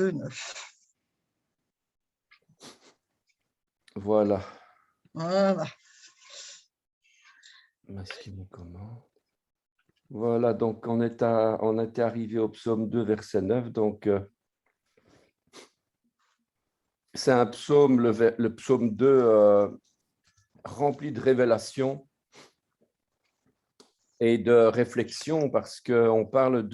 9. Voilà. Voilà. Masquez comment. Voilà, donc on était arrivé au psaume 2, verset 9. Donc, c'est un psaume, le psaume 2, rempli de révélations et de réflexion, parce qu'on parle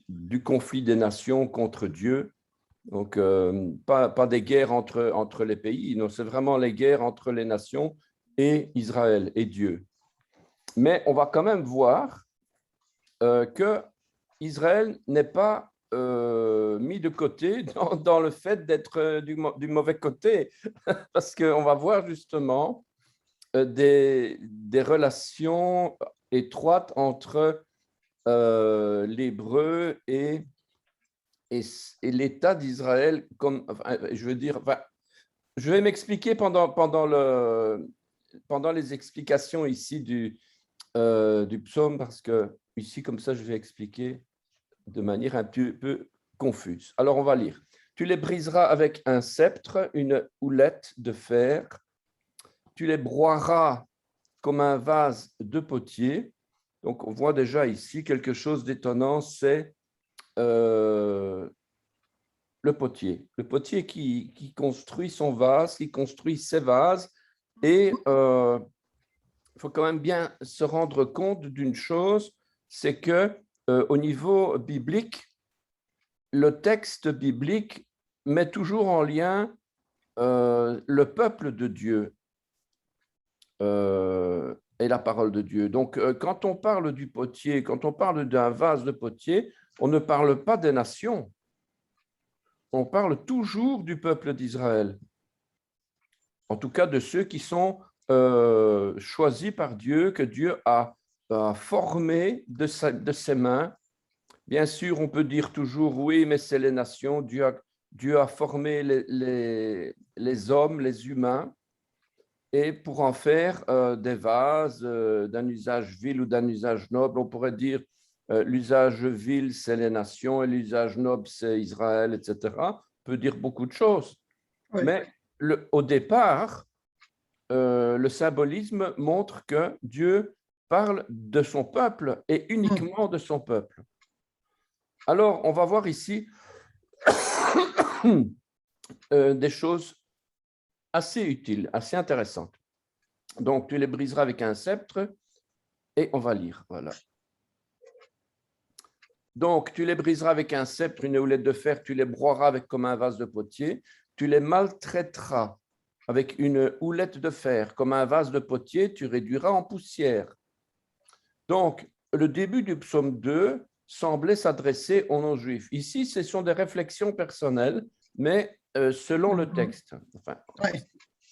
du conflit des nations contre Dieu. Donc, pas des guerres entre les pays, non, c'est vraiment les guerres entre les nations et Israël et Dieu. Mais on va quand même voir que Israël n'est pas mis de côté dans le fait d'être du mauvais côté, parce qu'on va voir justement des relations étroites entre l'hébreu et l'État d'Israël. Je veux dire, je vais m'expliquer pendant les explications ici du psaume, parce que ici, comme ça, je vais expliquer de manière un petit peu confuse. Alors, on va lire. Tu les briseras avec un sceptre, une houlette de fer. Tu les broieras comme un vase de potier. Donc, on voit déjà ici quelque chose d'étonnant, c'est le potier. Le potier qui construit son vase, qui construit ses vases. Et il faut quand même bien se rendre compte d'une chose, c'est que au niveau biblique, le texte biblique met toujours en lien le peuple de Dieu et la parole de Dieu. Donc, quand on parle du potier, quand on parle d'un vase de potier, on ne parle pas des nations, on parle toujours du peuple d'Israël, en tout cas de ceux qui sont choisis par Dieu, que Dieu a formés de ses mains. Bien sûr, on peut dire toujours, oui, mais c'est les nations. Dieu a formé les hommes, les humains, et pour en faire des vases d'un usage vil ou d'un usage noble. On pourrait dire l'usage vil, c'est les nations, et l'usage noble, c'est Israël, etc. On peut dire beaucoup de choses. Oui. Mais au départ, le symbolisme montre que Dieu parle de son peuple et uniquement de son peuple. Alors, on va voir ici des choses assez utiles, assez intéressantes. Donc, tu les briseras avec un sceptre et on va lire. Voilà. Donc, tu les briseras avec un sceptre, une houlette de fer, tu les broieras avec comme un vase de potier, tu les maltraiteras avec une houlette de fer, comme un vase de potier, tu réduiras en poussière. Donc, le début du psaume 2 semblait s'adresser aux non-juifs. Ici, ce sont des réflexions personnelles, mais selon le texte. Enfin,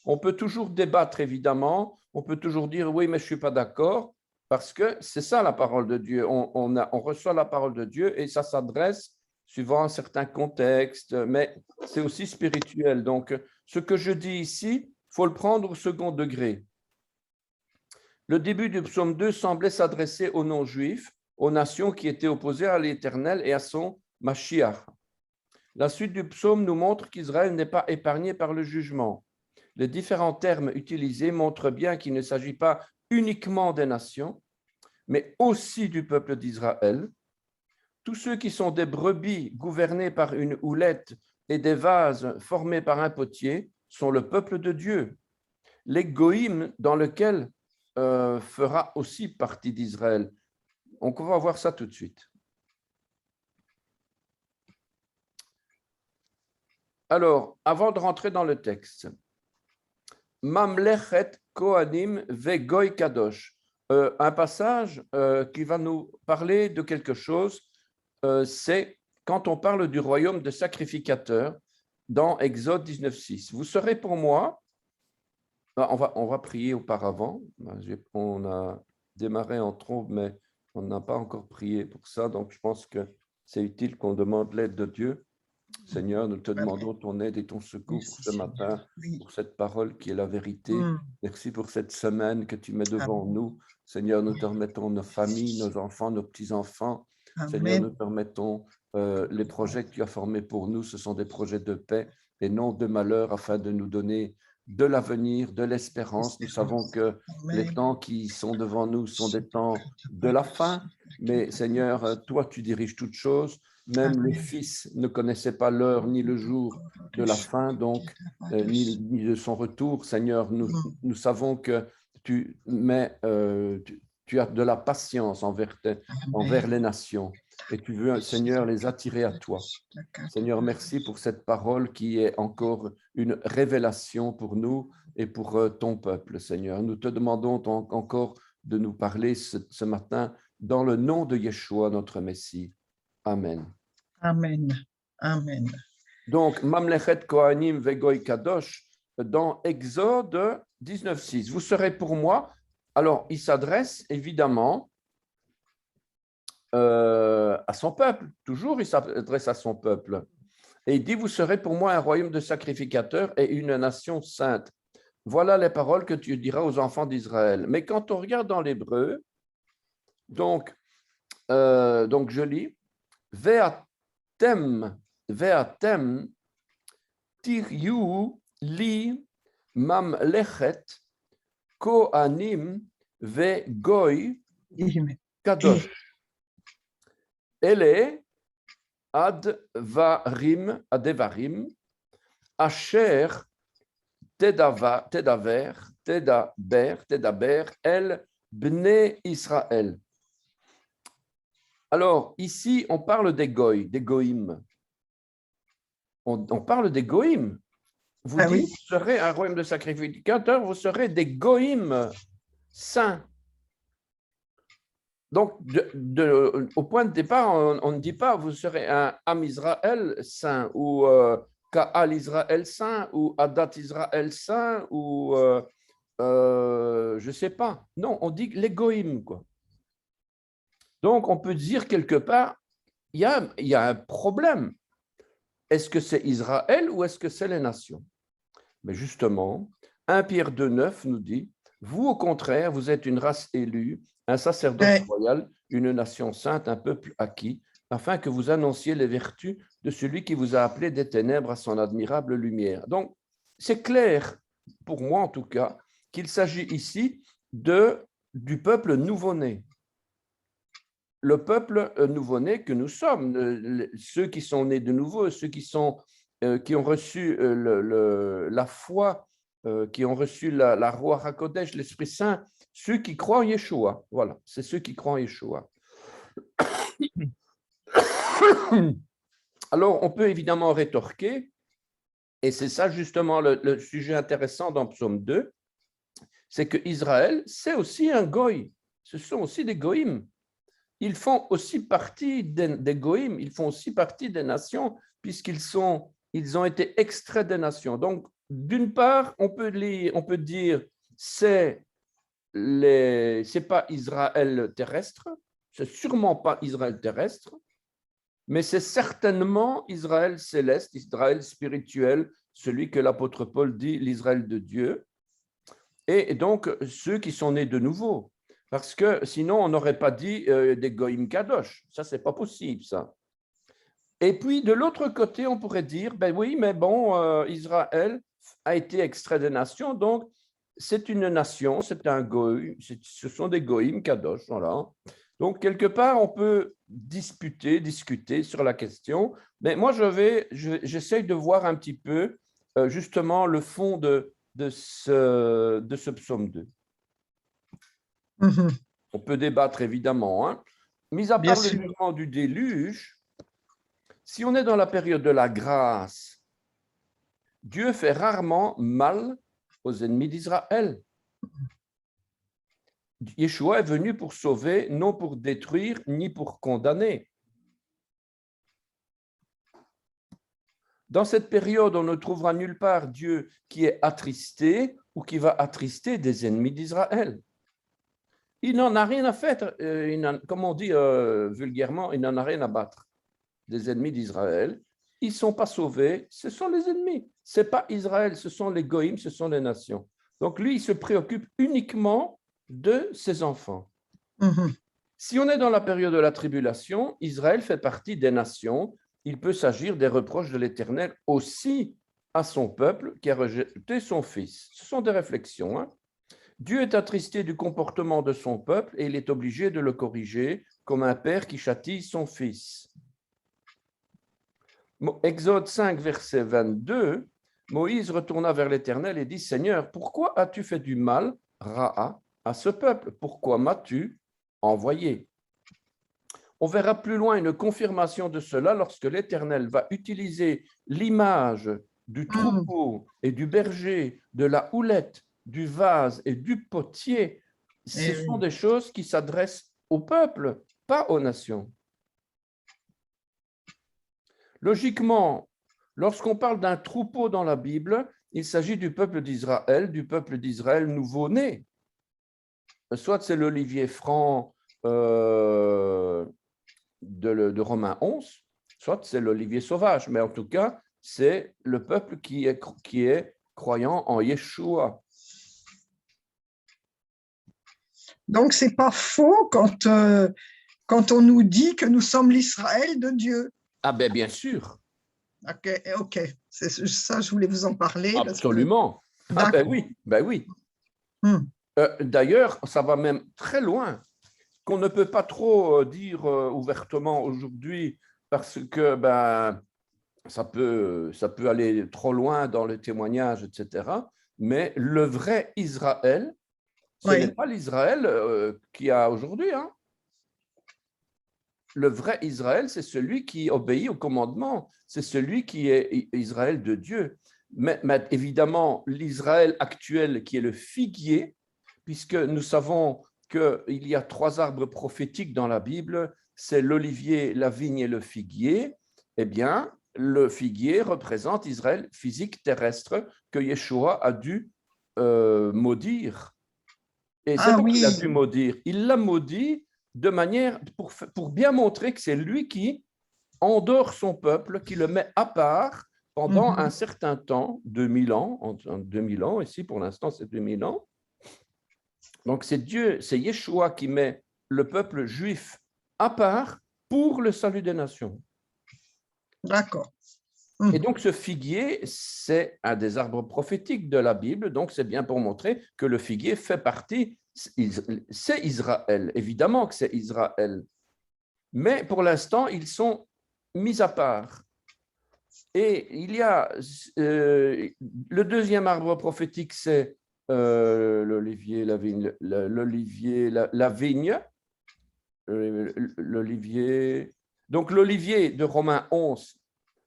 on peut toujours débattre, évidemment. On peut toujours dire, oui, mais je ne suis pas d'accord, parce que c'est ça la parole de Dieu. On reçoit la parole de Dieu et ça s'adresse suivant un certain contexte, mais c'est aussi spirituel. Donc, ce que je dis ici, il faut le prendre au second degré. Le début du psaume 2 semblait s'adresser aux non-juifs, aux nations qui étaient opposées à l'Éternel et à son Mashiach. La suite du psaume nous montre qu'Israël n'est pas épargné par le jugement. Les différents termes utilisés montrent bien qu'il ne s'agit pas uniquement des nations, mais aussi du peuple d'Israël. Tous ceux qui sont des brebis gouvernées par une houlette et des vases formés par un potier sont le peuple de Dieu. Les goïms dans lequel fera aussi partie d'Israël. Donc, on va voir ça tout de suite. Alors, avant de rentrer dans le texte, Mamlechet Kohanim Vegoy Kadosh, un passage qui va nous parler de quelque chose, c'est quand on parle du royaume de sacrificateurs dans Exode 19.6. Vous serez pour moi, on va prier auparavant, on a démarré en trombe, mais on n'a pas encore prié pour ça, donc je pense que c'est utile qu'on demande l'aide de Dieu. Seigneur, nous te demandons ton aide et ton secours pour ce matin, pour cette parole qui est la vérité. Merci pour cette semaine que tu mets devant nous. Seigneur, nous te remettons nos familles, nos enfants, nos petits-enfants. Seigneur, nous te remettons les projets que tu as formés pour nous, ce sont des projets de paix et non de malheur, afin de nous donner de l'avenir, de l'espérance. Nous savons que les temps qui sont devant nous sont des temps de la fin, mais Seigneur, toi, tu diriges toutes choses. Même le Fils ne connaissait pas l'heure ni le jour de la fin, donc ni de son retour. Seigneur, nous savons que tu as de la patience envers les nations et tu veux, Seigneur, les attirer à toi. Seigneur, merci pour cette parole qui est encore une révélation pour nous et pour ton peuple, Seigneur. Nous te demandons encore de nous parler ce matin dans le nom de Yeshua, notre Messie. Amen. Amen. Amen. Donc, Mamlechet Kohanim Vegoy Kadosh, dans Exode 19.6, vous serez pour moi. Alors, il s'adresse évidemment à son peuple. Toujours, il s'adresse à son peuple. Et il dit, vous serez pour moi un royaume de sacrificateurs et une nation sainte. Voilà les paroles que tu diras aux enfants d'Israël. Mais quand on regarde dans l'hébreu, donc je lis, Ve'atem tiryu li mamlechet kohanim ve'goy kadosh. Ele advarim, asher tedaber, el bnei Israël. Alors, ici, on parle des goy, des goïm. On parle des goïm. Vous dites, vous serez un royaume de sacrificateurs, vous serez des goïm saints. Donc, au point de départ, on ne dit pas vous serez un Am Israël saint ou Ka'al Israël saint ou Adat Israël saint ou je ne sais pas. Non, on dit les goïm, quoi. Donc, on peut dire quelque part, il y a un problème. Est-ce que c'est Israël ou est-ce que c'est les nations? Mais justement, 1 Pierre 2,9 nous dit, vous au contraire, vous êtes une race élue, un sacerdoce royal, une nation sainte, un peuple acquis, afin que vous annonciez les vertus de celui qui vous a appelé des ténèbres à son admirable lumière. Donc, c'est clair, pour moi en tout cas, qu'il s'agit ici du peuple nouveau-né. Le peuple nouveau-né que nous sommes, ceux qui sont nés de nouveau, ceux qui ont reçu la foi, qui ont reçu la Ruach HaKodesh, l'Esprit Saint, ceux qui croient en Yeshua. Voilà, c'est ceux qui croient en Yeshua. Alors, on peut évidemment rétorquer, et c'est ça justement le sujet intéressant dans Psaume 2, c'est que Israël, c'est aussi un goy. Ce sont aussi des goïms. Ils font aussi partie des goïms, ils font aussi partie des nations, puisqu'ils ont été extraits des nations. Donc, d'une part, on peut dire c'est pas Israël terrestre, c'est sûrement pas Israël terrestre, mais c'est certainement Israël céleste, Israël spirituel, celui que l'apôtre Paul dit l'Israël de Dieu, et donc ceux qui sont nés de nouveau. Parce que sinon, on n'aurait pas dit des Goïm Kadosh. Ça, c'est pas possible, ça. Et puis, de l'autre côté, on pourrait dire, ben oui, mais bon, Israël a été extrait des nations, donc c'est une nation, c'est un Goïm, ce sont des Goïm Kadosh, voilà. Donc, quelque part, on peut discuter sur la question, mais moi, j'essaye de voir un petit peu, justement, le fond de ce psaume 2. On peut débattre évidemment. Hein. Mis à part le jugement du déluge, si on est dans la période de la grâce, Dieu fait rarement mal aux ennemis d'Israël. Yeshua est venu pour sauver, non pour détruire, ni pour condamner. Dans cette période, on ne trouvera nulle part Dieu qui est attristé ou qui va attrister des ennemis d'Israël. Il n'en a rien à faire, comme on dit vulgairement, il n'en a rien à battre des ennemis d'Israël. Ils ne sont pas sauvés, ce sont les ennemis. Ce n'est pas Israël, ce sont les goïms, ce sont les nations. Donc lui, il se préoccupe uniquement de ses enfants. Si on est dans la période de la tribulation, Israël fait partie des nations. Il peut s'agir des reproches de l'Éternel aussi à son peuple qui a rejeté son fils. Ce sont des réflexions. Hein. Dieu est attristé du comportement de son peuple et il est obligé de le corriger comme un père qui châtie son fils. Exode 5, verset 22, Moïse retourna vers l'Éternel et dit, Seigneur, pourquoi as-tu fait du mal, Ra'a, à ce peuple? Pourquoi m'as-tu envoyé? On verra plus loin une confirmation de cela lorsque l'Éternel va utiliser l'image du troupeau et du berger, de la houlette, du vase et du potier. Ce sont des choses qui s'adressent au peuple, pas aux nations. Logiquement, lorsqu'on parle d'un troupeau dans la Bible, il s'agit du peuple d'Israël nouveau-né. Soit c'est l'olivier franc de Romains 11, soit c'est l'olivier sauvage, mais en tout cas, c'est le peuple qui est croyant en Yeshua. Donc, ce n'est pas faux quand on nous dit que nous sommes l'Israël de Dieu. Ah ben bien sûr. Ok. C'est ça, je voulais vous en parler. Absolument. Ah ben oui. D'ailleurs, ça va même très loin, qu'on ne peut pas trop dire ouvertement aujourd'hui parce que ça peut aller trop loin dans le témoignage, etc. Mais le vrai Israël, ce n'est pas l'Israël qu'il y a aujourd'hui. Hein. Le vrai Israël, c'est celui qui obéit au commandement, c'est celui qui est Israël de Dieu. Mais évidemment, l'Israël actuel qui est le figuier, puisque nous savons qu'il y a 3 arbres prophétiques dans la Bible, c'est l'olivier, la vigne et le figuier, eh bien, le figuier représente Israël physique terrestre que Yeshua a dû maudire. Et c'est donc qu'il a dû maudire. Il l'a maudit de manière pour bien montrer que c'est lui qui endort son peuple, qui le met à part pendant un certain temps, 2000 ans, 2000 ans, ici pour l'instant c'est 2000 ans. Donc c'est Dieu, c'est Yeshua qui met le peuple juif à part pour le salut des nations. D'accord. Et donc ce figuier, c'est un des arbres prophétiques de la Bible, donc c'est bien pour montrer que le figuier fait partie, c'est Israël, évidemment que c'est Israël. Mais pour l'instant, ils sont mis à part. Et il y a le deuxième arbre prophétique, c'est l'olivier, la vigne, l'olivier, la vigne, l'olivier. Donc l'olivier de Romains 11,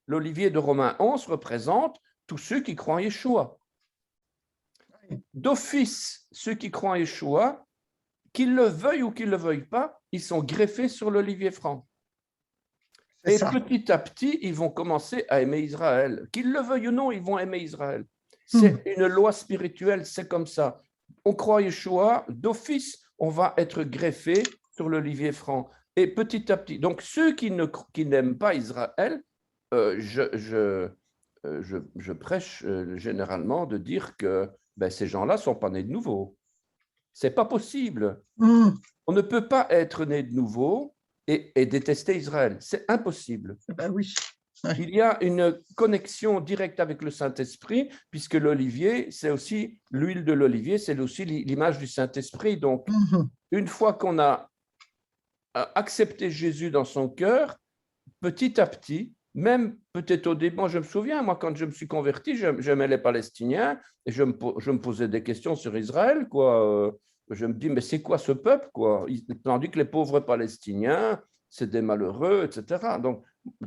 l'olivier de Romains 11 représente tous ceux qui croient en Yeshua. D'office, ceux qui croient en Yeshua, qu'ils le veuillent ou qu'ils ne le veuillent pas, ils sont greffés sur l'olivier franc. Et petit à petit, ils vont commencer à aimer Israël. Qu'ils le veuillent ou non, ils vont aimer Israël. C'est une loi spirituelle, c'est comme ça. On croit à Yeshua, d'office, on va être greffé sur l'olivier franc. Et petit à petit, donc ceux qui n'aiment pas Israël, je prêche généralement de dire que ces gens-là ne sont pas nés de nouveau. Ce n'est pas possible. On ne peut pas être né de nouveau et détester Israël. C'est impossible. Oui. Il y a une connexion directe avec le Saint-Esprit, puisque l'olivier, c'est aussi l'huile de l'olivier, c'est aussi l'image du Saint-Esprit. Donc, une fois qu'on a accepté Jésus dans son cœur, petit à petit, même peut-être au début, moi je me souviens, moi quand je me suis converti, j'aimais les Palestiniens et je me posais des questions sur Israël, quoi. Je me dis, mais c'est quoi ce peuple, quoi? Tandis que les pauvres Palestiniens, c'est des malheureux, etc. Donc,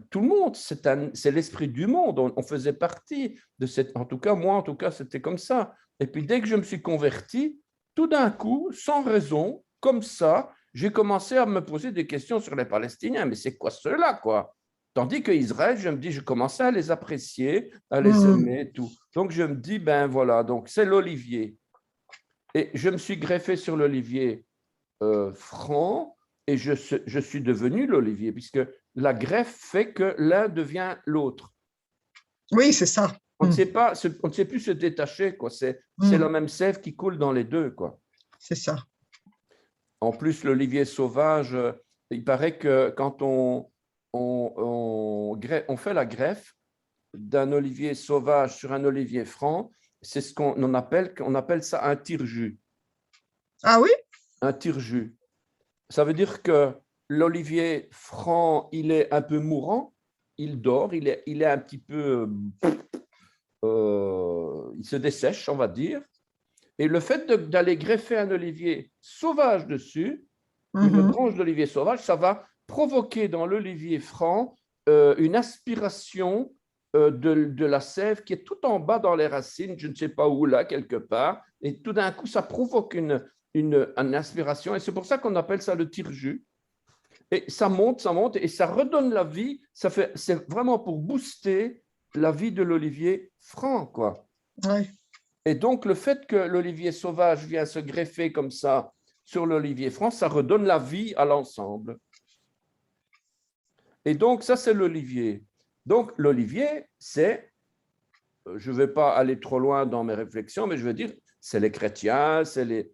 tout le monde, c'est l'esprit du monde, on faisait partie de cette, en tout cas, moi, en tout cas, c'était comme ça. Et puis, dès que je me suis converti, tout d'un coup, sans raison, comme ça, j'ai commencé à me poser des questions sur les Palestiniens. Mais c'est quoi cela, quoi? Tandis qu'Israël, je me dis, je commençais à les apprécier, à les aimer et tout. Donc, je me dis, ben voilà, donc c'est l'olivier. Et je me suis greffé sur l'olivier franc et je suis devenu l'olivier, puisque la greffe fait que l'un devient l'autre. Oui, c'est ça. On ne sait pas, on ne sait plus se détacher, quoi. C'est la même sève qui coule dans les deux, quoi. C'est ça. En plus, l'olivier sauvage, il paraît que quand on fait la greffe d'un olivier sauvage sur un olivier franc, c'est ce qu'on appelle ça un tire-jus. Ah oui? Un tire-jus. Ça veut dire que l'olivier franc, il est un peu mourant, il dort, il est un petit peu, il se dessèche, on va dire. Et le fait d'aller greffer un olivier sauvage dessus, une branche d'olivier sauvage, ça va provoquer dans l'olivier franc une aspiration de la sève qui est tout en bas dans les racines, je ne sais pas où là, quelque part, et tout d'un coup, ça provoque une aspiration, et c'est pour ça qu'on appelle ça le tire-jus. Et ça monte, et ça redonne la vie, c'est vraiment pour booster la vie de l'olivier franc, quoi. Oui. Et donc, le fait que l'olivier sauvage vient se greffer comme ça sur l'olivier franc, ça redonne la vie à l'ensemble. Et donc, ça, c'est l'olivier. Donc, l'olivier, c'est, je ne vais pas aller trop loin dans mes réflexions, mais je veux dire, c'est les chrétiens, c'est les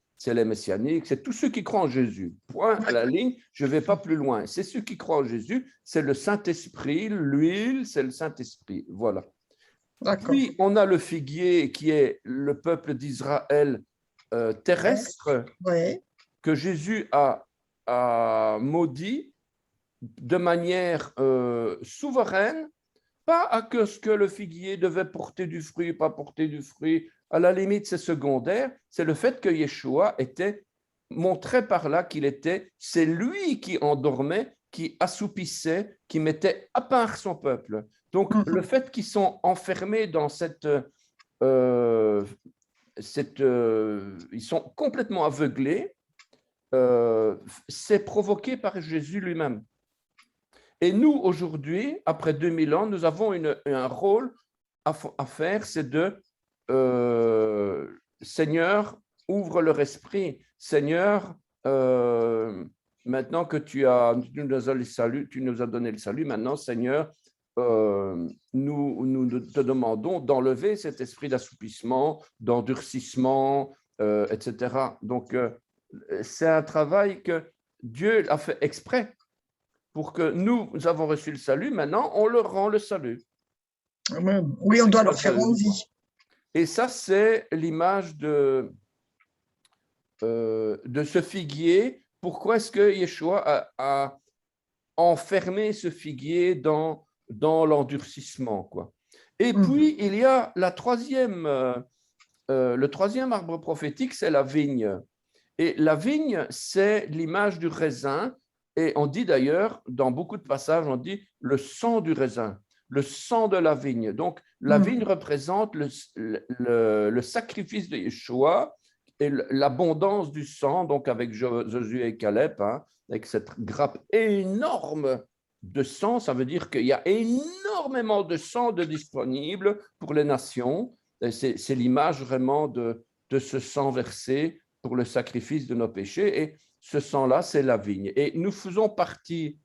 messianiques, c'est tous ceux qui croient en Jésus. Point à la ligne, je ne vais pas plus loin. C'est ceux qui croient en Jésus, c'est le Saint-Esprit, l'huile, c'est le Saint-Esprit. Voilà. Puis, on a le figuier qui est le peuple d'Israël terrestre que Jésus a maudit de manière souveraine, pas à que ce que le figuier devait porter du fruit, pas porter du fruit. À la limite, c'est secondaire. C'est le fait que Yeshua était montré par là c'est lui qui endormait, qui assoupissait, qui mettait à part son peuple. Donc, le fait qu'ils sont enfermés dans ils sont complètement aveuglés, c'est provoqué par Jésus lui-même. Et nous, aujourd'hui, après 2000 ans, nous avons un rôle à faire, c'est de Seigneur, ouvre leur esprit. Seigneur, maintenant que tu nous as donné le salut, maintenant, Seigneur, nous te demandons d'enlever cet esprit d'assoupissement, d'endurcissement, etc. Donc, c'est un travail que Dieu a fait exprès pour que nous avons reçu le salut, maintenant, on leur rend le salut. Oui, on doit leur faire envie. Et ça, c'est l'image de ce figuier. Pourquoi est-ce que Yeshua a enfermé ce figuier dans l'endurcissement, quoi. Et puis, il y a le troisième arbre prophétique, c'est la vigne. Et la vigne, c'est l'image du raisin. Et on dit d'ailleurs, dans beaucoup de passages, on dit le sang du raisin, le sang de la vigne. Donc, la vigne représente le sacrifice de Yeshua et l'abondance du sang, donc avec Josué et Caleb, hein, avec cette grappe énorme de sang. Ça veut dire qu'il y a énormément de sang de disponible pour les nations. C'est l'image vraiment de ce sang versé pour le sacrifice de nos péchés. Et ce sang-là, c'est la vigne. Et nous faisons partie,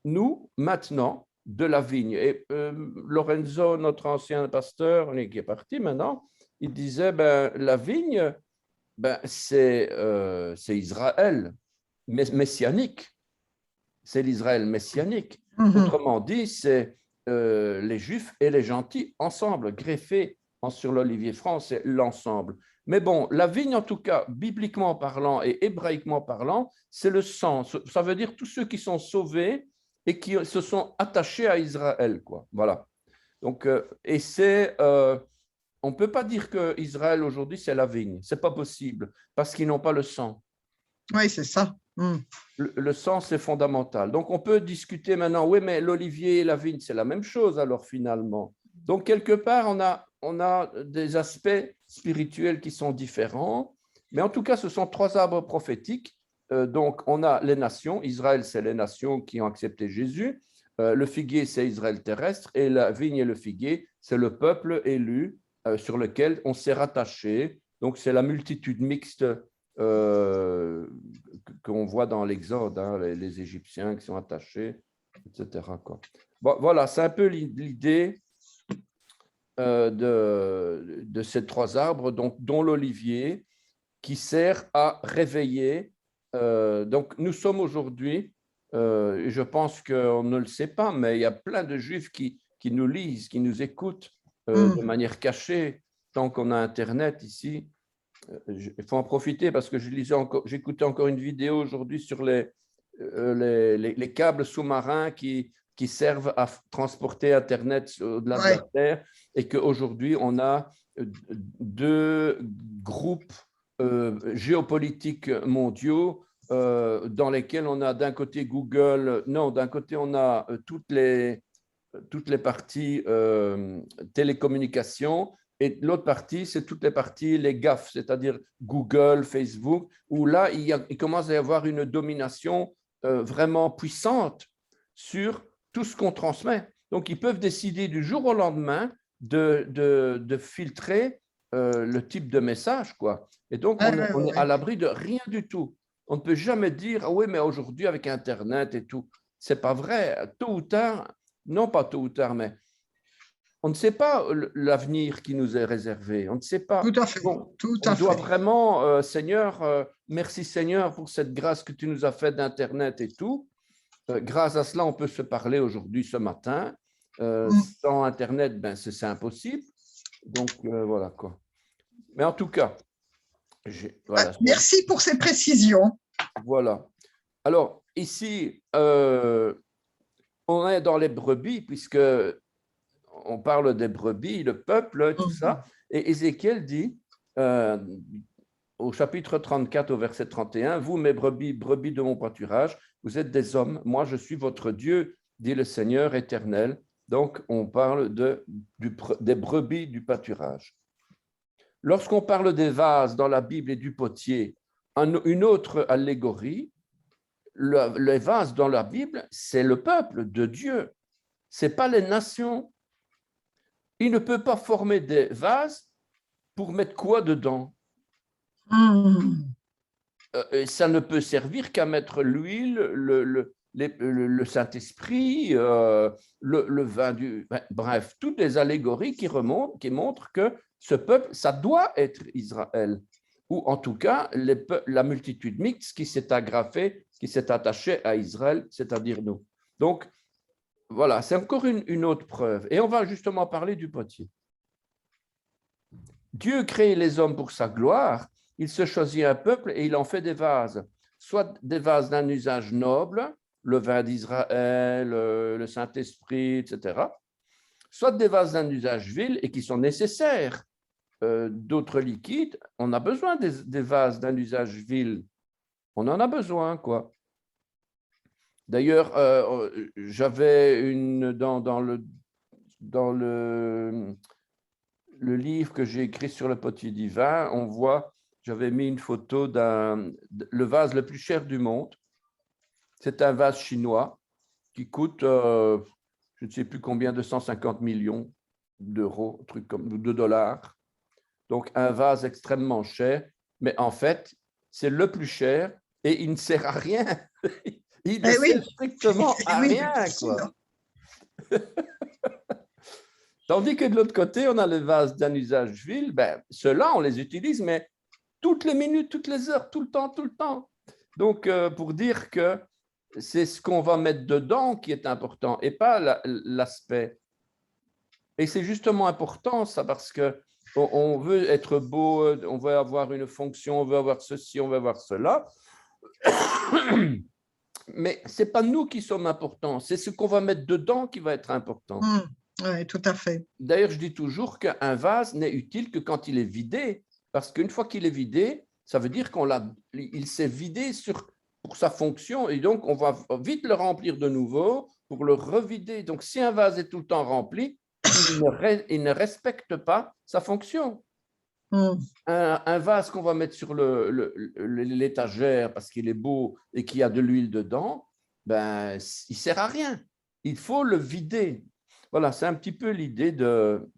nous, maintenant, de la vigne. Et Lorenzo, notre ancien pasteur, qui est parti maintenant, il disait, la vigne, c'est Israël messianique. C'est l'Israël messianique. Autrement dit, c'est les Juifs et les gentils ensemble, greffés sur l'olivier franc, c'est l'ensemble. Mais bon, la vigne, en tout cas, bibliquement parlant et hébraïquement parlant, c'est le sang. Ça veut dire tous ceux qui sont sauvés et qui se sont attachés à Israël, quoi. Voilà. Donc, et on ne peut pas dire que Israël aujourd'hui, c'est la vigne. Ce n'est pas possible, parce qu'ils n'ont pas le sang. Oui, c'est ça. Le sang, c'est fondamental. Donc, on peut discuter maintenant, oui, mais l'olivier et la vigne, c'est la même chose, alors finalement. Donc, quelque part, on a des aspects spirituels qui sont différents, mais en tout cas, ce sont trois arbres prophétiques. Donc, on a les nations. Israël, c'est les nations qui ont accepté Jésus. Le figuier, c'est Israël terrestre. Et la vigne et le figuier, c'est le peuple élu sur lequel on s'est rattaché. Donc, c'est la multitude mixte qu'on voit dans l'Exode, hein, les Égyptiens qui sont attachés, etc. Quoi. Bon, voilà, c'est un peu l'idée de ces trois arbres, donc, dont l'olivier, qui sert à réveiller Donc, nous sommes aujourd'hui, et je pense qu'on ne le sait pas, mais il y a plein de Juifs qui nous lisent, qui nous écoutent de manière cachée, tant qu'on a Internet ici. Il faut en profiter parce que j'écoutais encore une vidéo aujourd'hui sur les câbles sous-marins qui servent à transporter Internet au-delà de la Terre, et qu'aujourd'hui, on a deux groupes géopolitiques mondiaux dans lesquels on a d'un côté Google, non, d'un côté on a toutes les parties télécommunications, et l'autre partie, c'est toutes les parties, les GAFA, c'est-à-dire Google, Facebook, où là, il commence à y avoir une domination vraiment puissante sur tout ce qu'on transmet. Donc, ils peuvent décider du jour au lendemain de filtrer le type de message, quoi. Et donc, on est à l'abri de rien du tout. On ne peut jamais dire, ah oui, mais aujourd'hui, avec Internet et tout, c'est pas vrai. Tôt ou tard, non pas tôt ou tard, mais on ne sait pas l'avenir qui nous est réservé. On ne sait pas. Tout à fait. Bon, tout on à doit fait. vraiment, Seigneur, merci Seigneur pour cette grâce que tu nous as faite d'Internet et tout. Grâce à cela, on peut se parler aujourd'hui, ce matin. Sans Internet, ben, c'est impossible. Donc, voilà quoi. Mais en tout cas, voilà. Merci pour ces précisions. Voilà. Alors, ici, on est dans les brebis, puisque on parle des brebis, le peuple, tout ça. Et Ézéchiel dit, au chapitre 34, au verset 31, « Vous, mes brebis, brebis de mon pâturage, vous êtes des hommes, moi je suis votre Dieu, dit le Seigneur éternel. » Donc, on parle des brebis du pâturage. Lorsqu'on parle des vases dans la Bible et du potier, une autre allégorie, les vases dans la Bible, c'est le peuple de Dieu, ce n'est pas les nations. Il ne peut pas former des vases pour mettre quoi dedans? Ça ne peut servir qu'à mettre l'huile, le Saint-Esprit, le vin du... Bref, toutes les allégories qui montrent que ce peuple, ça doit être Israël, ou en tout cas la multitude mixte qui s'est agrafée, qui s'est attachée à Israël, c'est-à-dire nous. Donc, voilà, c'est encore une autre preuve. Et on va justement parler du potier. Dieu crée les hommes pour sa gloire, il se choisit un peuple et il en fait des vases, soit des vases d'un usage noble, le vin d'Israël, le Saint-Esprit, etc., soit des vases d'un usage vil et qui sont nécessaires. D'autres liquides, on a besoin des vases d'un usage vil. On en a besoin, quoi. D'ailleurs, j'avais dans le livre que j'ai écrit sur le potier divin, on voit, j'avais mis une photo le vase le plus cher du monde. C'est un vase chinois qui coûte, je ne sais plus combien, 250 millions d'euros, truc comme de dollars. Donc, un vase extrêmement cher, mais en fait, c'est le plus cher et il ne sert à rien. Il ne sert strictement à rien, quoi. Tandis que de l'autre côté, on a les vases d'un usage vil. Ben, ceux-là, on les utilise, mais toutes les minutes, toutes les heures, tout le temps, tout le temps. Donc, pour dire que c'est ce qu'on va mettre dedans qui est important et pas l'aspect. Et c'est justement important, ça, parce qu'on veut être beau, on veut avoir une fonction, on veut avoir ceci, on veut avoir cela. Mais ce n'est pas nous qui sommes importants, c'est ce qu'on va mettre dedans qui va être important. Oui, tout à fait. D'ailleurs, je dis toujours qu'un vase n'est utile que quand il est vidé, parce qu'une fois qu'il est vidé, ça veut dire qu'il s'est vidé pour sa fonction, et donc on va vite le remplir de nouveau pour le revider. Donc, si un vase est tout le temps rempli, il ne respecte pas sa fonction. Un vase qu'on va mettre sur l'étagère parce qu'il est beau et qu'il y a de l'huile dedans, ben, il ne sert à rien. Il faut le vider. Voilà, c'est un petit peu l'idée de...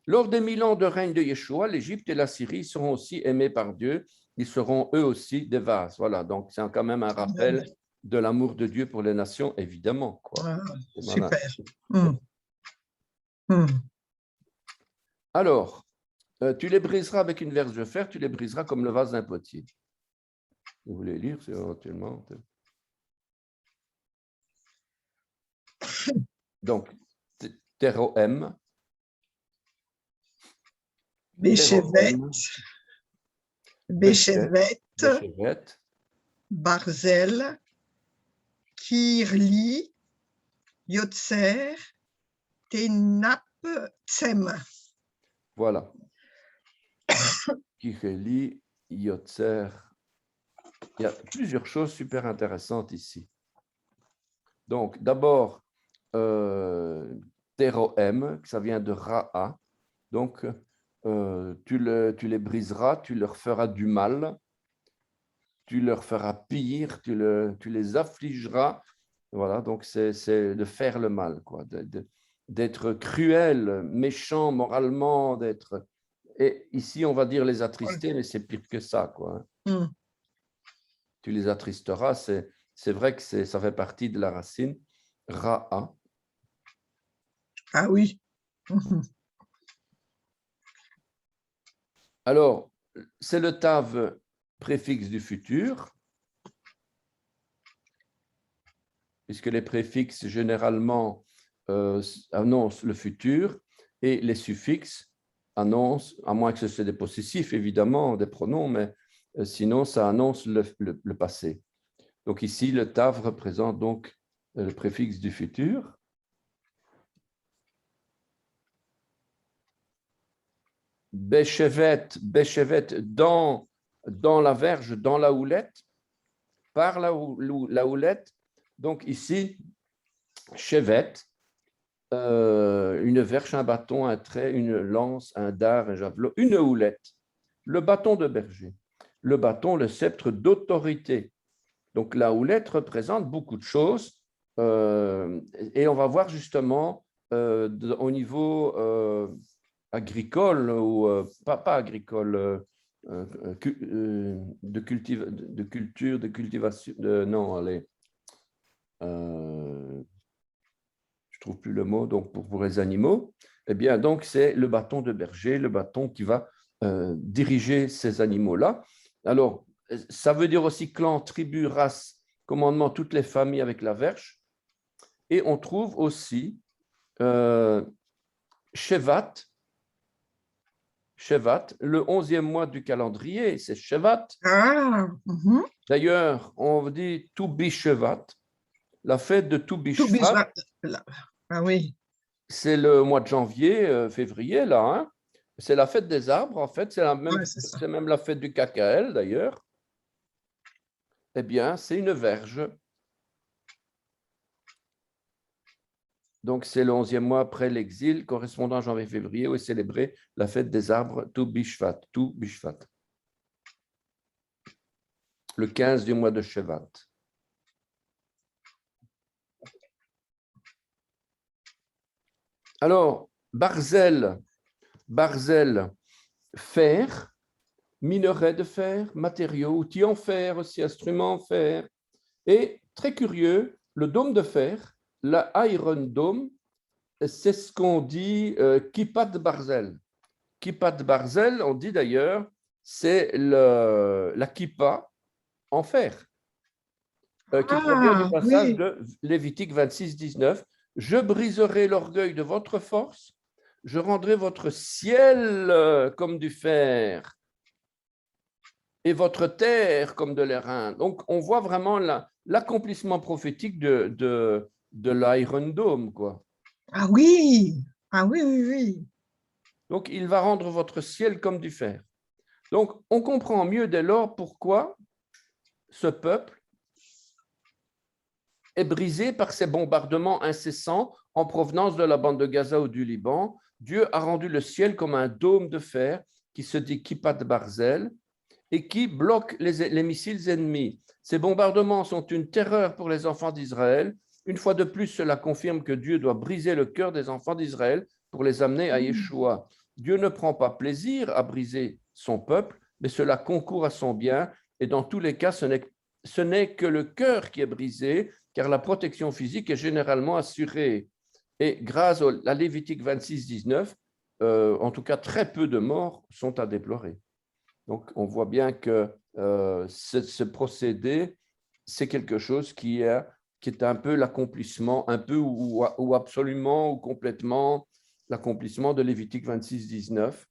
Lors des 1000 ans de règne de Yeshua, l'Égypte et la Syrie seront aussi aimés par Dieu. Ils seront eux aussi des vases. Voilà, donc c'est quand même un rappel de l'amour de Dieu pour les nations, évidemment, quoi. Super. Alors, Tu les briseras avec une verge de fer, tu les briseras comme le vase d'un potier. Vous voulez lire, c'est éventuellement. Donc, Teroem. Béchevet, Béchevet, Béchevet, Barzel, Kirli, Yotzer, Tenap, Tsem. Voilà. Kireli, Yotzer. Il y a plusieurs choses super intéressantes ici. Donc, d'abord, Teroem, ça vient de Ra'a. Donc, tu les briseras, tu leur feras du mal, tu leur feras pire, tu les affligeras. Voilà, donc c'est de faire le mal, quoi, d'être cruel, méchant moralement, d'être. Et ici, on va dire les attrister, mais c'est pire que ça, quoi. Tu les attristeras, c'est vrai que ça fait partie de la racine Ra'a. Ah oui. Alors, c'est le tav préfixe du futur, puisque les préfixes généralement annoncent le futur et les suffixes annoncent, à moins que ce soit des possessifs, évidemment, des pronoms, mais sinon, ça annonce le passé. Donc ici, le tav représente donc le préfixe du futur. Béchevet, dans la verge, dans la houlette, par la houlette. Donc ici, chevet, une verge, un bâton, un trait, une lance, un dard, un javelot, une houlette, le bâton de berger, le bâton, le sceptre d'autorité. Donc la houlette représente beaucoup de choses et on va voir justement au niveau agricole ou pas agricole, de cultivation, non, allez, je trouve plus le mot, donc pour les animaux, eh bien, donc c'est le bâton de berger, le bâton qui va diriger ces animaux-là. Alors, ça veut dire aussi clan, tribu, race, commandement, toutes les familles avec la verge. Et on trouve aussi Shevat, le 11e mois du calendrier, c'est Shevat. Ah, D'ailleurs, on dit Tu B'Shevat, la fête de Tu B'Shvat. Ah oui. C'est le mois de janvier, février, là. Hein. C'est la fête des arbres, en fait. C'est même la fête du Kakaël, d'ailleurs. Eh bien, c'est une verge. Donc, c'est le 11e mois après l'exil, correspondant à janvier-février, où est célébrée la fête des arbres, Tu B'Shvat. Le 15 du mois de Shevat. Alors, Barzel, fer, minerai de fer, matériaux, outils en fer, aussi instruments en fer. Et très curieux, le dôme de fer, la Iron Dome, c'est ce qu'on dit Kippat Barzel. Kippat Barzel, on dit d'ailleurs, c'est la kippa en fer, qui provient du passage de Lévitique 26, 19. Je briserai l'orgueil de votre force, je rendrai votre ciel comme du fer et votre terre comme de l'airain. Donc, on voit vraiment l'accomplissement prophétique de l'Iron Dome, quoi. Ah oui, oui. Donc, il va rendre votre ciel comme du fer. Donc, on comprend mieux dès lors pourquoi ce peuple est brisé par ces bombardements incessants en provenance de la bande de Gaza ou du Liban. Dieu a rendu le ciel comme un dôme de fer qui se dit Kippat Barzel et qui bloque les missiles ennemis. Ces bombardements sont une terreur pour les enfants d'Israël. Une fois de plus, cela confirme que Dieu doit briser le cœur des enfants d'Israël pour les amener à Yeshua. Dieu ne prend pas plaisir à briser son peuple, mais cela concourt à son bien. Et dans tous les cas, ce n'est que le cœur qui est brisé, car la protection physique est généralement assurée. Et grâce à Lévitique 26, 19, en tout cas très peu de morts sont à déplorer. Donc on voit bien que ce procédé, c'est quelque chose qui est un peu l'accomplissement, un peu ou absolument ou complètement l'accomplissement de Lévitique 26, 19.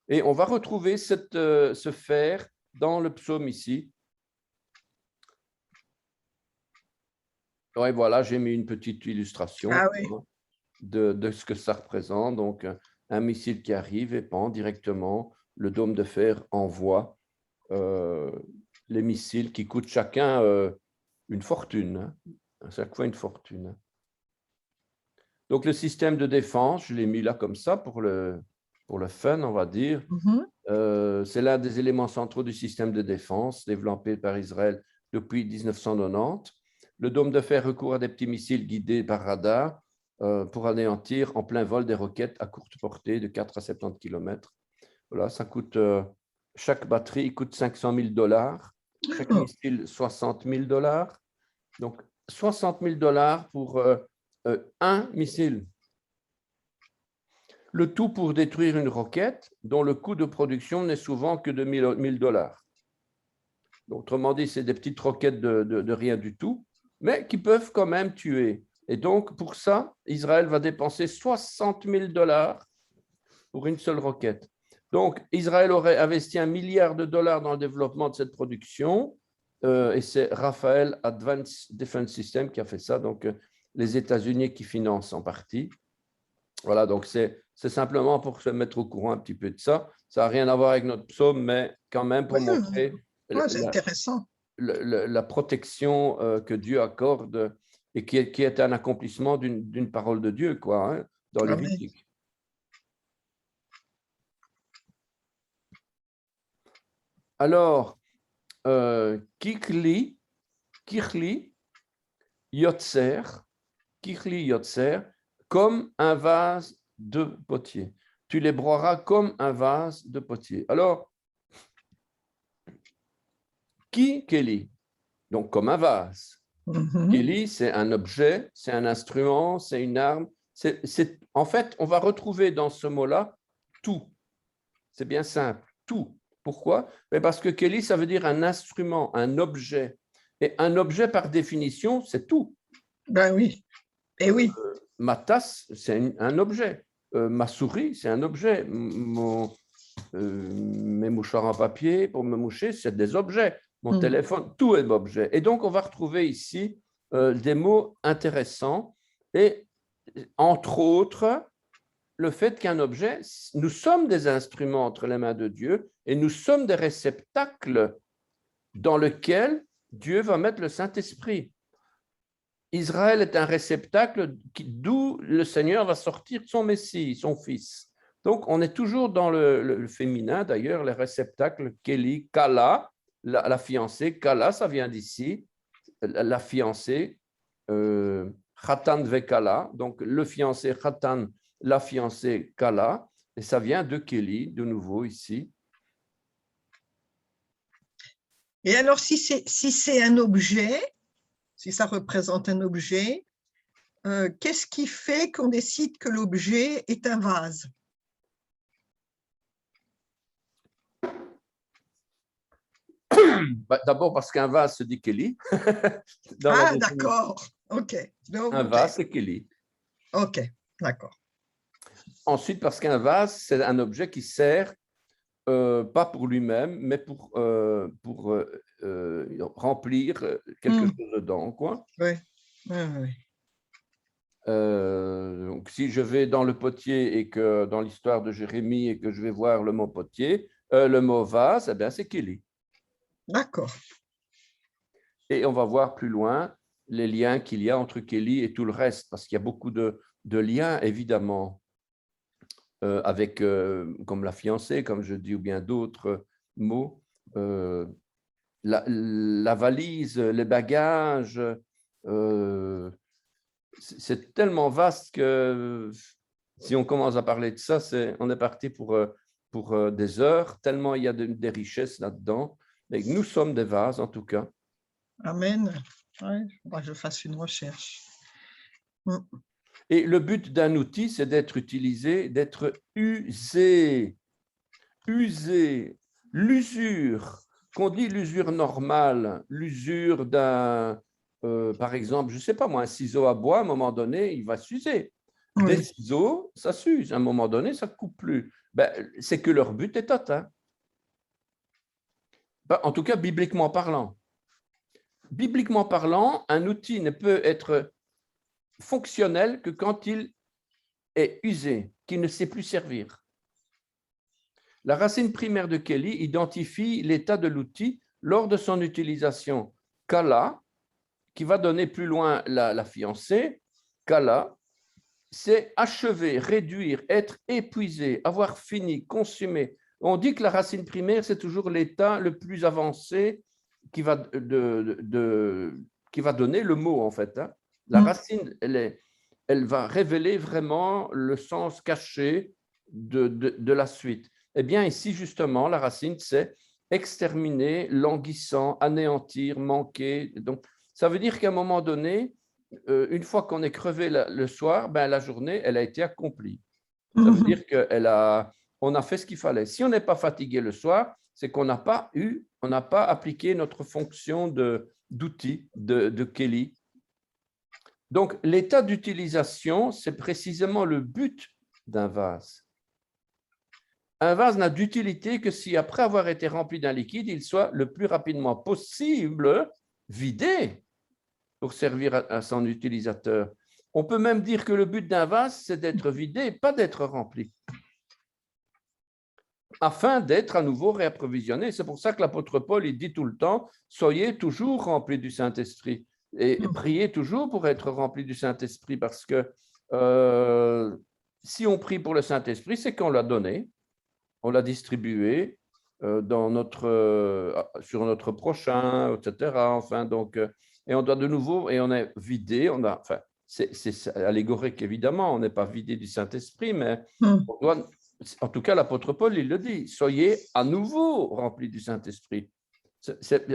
Et on va retrouver ce fer dans le psaume ici. Ouais, voilà, j'ai mis une petite illustration de ce que ça représente. Donc, un missile qui arrive et pend directement, le dôme de fer envoie les missiles qui coûtent chacun une fortune, hein, à chaque fois une fortune. Donc, le système de défense, je l'ai mis là comme ça pour le fun, on va dire. C'est l'un des éléments centraux du système de défense développé par Israël depuis 1990. Le dôme de fer recourt à des petits missiles guidés par radar pour anéantir en plein vol des roquettes à courte portée de 4 à 70 km. Voilà, ça coûte, chaque batterie coûte $500 000, chaque missile $60 000. Donc, $60 000 pour un missile. Le tout pour détruire une roquette dont le coût de production n'est souvent que de $1 000. Autrement dit, c'est des petites roquettes de rien du tout, mais qui peuvent quand même tuer. Et donc, pour ça, Israël va dépenser $60 000 pour une seule roquette. Donc, Israël aurait investi $1 milliard dans le développement de cette production, et c'est Rafael Advanced Defense System qui a fait ça, donc les États-Unis qui financent en partie. Voilà, donc c'est simplement pour se mettre au courant un petit peu de ça. Ça n'a rien à voir avec notre psaume, mais quand même pour montrer c'est intéressant. La protection que Dieu accorde et qui est un accomplissement d'une parole de Dieu, quoi, hein, dans Lévitique. Alors, Kichli Yotzer, comme un vase de potier. Tu les broieras comme un vase de potier. Alors, Keli, donc comme un vase. Keli, c'est un objet, c'est un instrument, c'est une arme. En fait, on va retrouver dans ce mot-là tout. C'est bien simple, tout. Pourquoi? Mais parce que Keli, ça veut dire un instrument, un objet. Et un objet, par définition, c'est tout. Ben oui. Et oui. Ma tasse, c'est un objet. Ma souris, c'est un objet. Mes mouchoirs en papier pour me moucher, c'est des objets. Mon téléphone, tout est objet. Et donc, on va retrouver ici des mots intéressants. Et entre autres, le fait qu'un objet, nous sommes des instruments entre les mains de Dieu et nous sommes des réceptacles dans lesquels Dieu va mettre le Saint-Esprit. Israël est un réceptacle d'où le Seigneur va sortir son Messie, son Fils. Donc, on est toujours dans le féminin, d'ailleurs, les réceptacles, Kéli, Kala, la fiancée, Kala, ça vient d'ici, la fiancée, Khatan Vekala, donc le fiancé Khatan, la fiancée Kala, et ça vient de Kéli, de nouveau ici. Et alors, si c'est un objet, si ça représente un objet, qu'est-ce qui fait qu'on décide que l'objet est un vase? D'abord parce qu'un vase se dit Kéli. Ah, d'accord. OK. Donc, un vase, c'est Kéli. OK, d'accord. Ensuite, parce qu'un vase, c'est un objet qui sert pas pour lui-même, mais pour remplir quelque chose dedans, quoi. Oui, oui. Donc, si je vais dans le potier et que dans l'histoire de Jérémie et que je vais voir le mot potier, le mot vase, eh bien, c'est Kéli. D'accord. Et on va voir plus loin les liens qu'il y a entre Kéli et tout le reste, parce qu'il y a beaucoup de liens, évidemment, avec, comme la fiancée, comme je dis, ou bien d'autres mots. La valise, les bagages, c'est tellement vaste que si on commence à parler de ça, on est parti pour des heures, tellement il y a des richesses là-dedans. Mais nous sommes des vases, en tout cas. Amen. Ouais, il faudra que je fasse une recherche. Et le but d'un outil, c'est d'être utilisé, d'être usé. Usé. L'usure, qu'on dit l'usure normale, l'usure d'un, par exemple, je ne sais pas moi, un ciseau à bois, à un moment donné, il va s'user. Des Oui. ciseaux, ça s'use. À un moment donné, ça ne coupe plus. Ben, c'est que leur but est atteint. Ben, en tout cas, bibliquement parlant. Bibliquement parlant, un outil ne peut être fonctionnel que quand il est usé, qu'il ne sait plus servir. La racine primaire de Kelly identifie l'état de l'outil lors de son utilisation. Kala, qui va donner plus loin la fiancée, Kala, c'est achever, réduire, être épuisé, avoir fini, consumé. On dit que la racine primaire, c'est toujours l'état le plus avancé qui va, qui va donner le mot, en fait. La racine, elle va révéler vraiment le sens caché de la suite. Eh bien, ici, justement, la racine, c'est exterminer, languissant, anéantir, manquer. Donc, ça veut dire qu'à un moment donné, une fois qu'on est crevé le soir, ben, la journée, elle a été accomplie. Ça veut dire qu'on a fait ce qu'il fallait. Si on n'est pas fatigué le soir, c'est qu'on n'a pas appliqué notre fonction d'outil de Kelly. Donc, l'état d'utilisation, c'est précisément le but d'un vase. Un vase n'a d'utilité que si, après avoir été rempli d'un liquide, il soit le plus rapidement possible vidé pour servir à son utilisateur. On peut même dire que le but d'un vase, c'est d'être vidé, pas d'être rempli, afin d'être à nouveau réapprovisionné. C'est pour ça que l'apôtre Paul, il dit tout le temps, soyez toujours remplis du Saint-Esprit et priez toujours pour être remplis du Saint-Esprit, parce que si on prie pour le Saint-Esprit, c'est qu'on l'a donné, on l'a distribué sur notre prochain, etc. Enfin, donc, et on doit de nouveau, et on est vidé, enfin, c'est allégorique évidemment, on n'est pas vidé du Saint-Esprit, mais on doit, en tout cas l'apôtre Paul, il le dit, soyez à nouveau remplis du Saint-Esprit.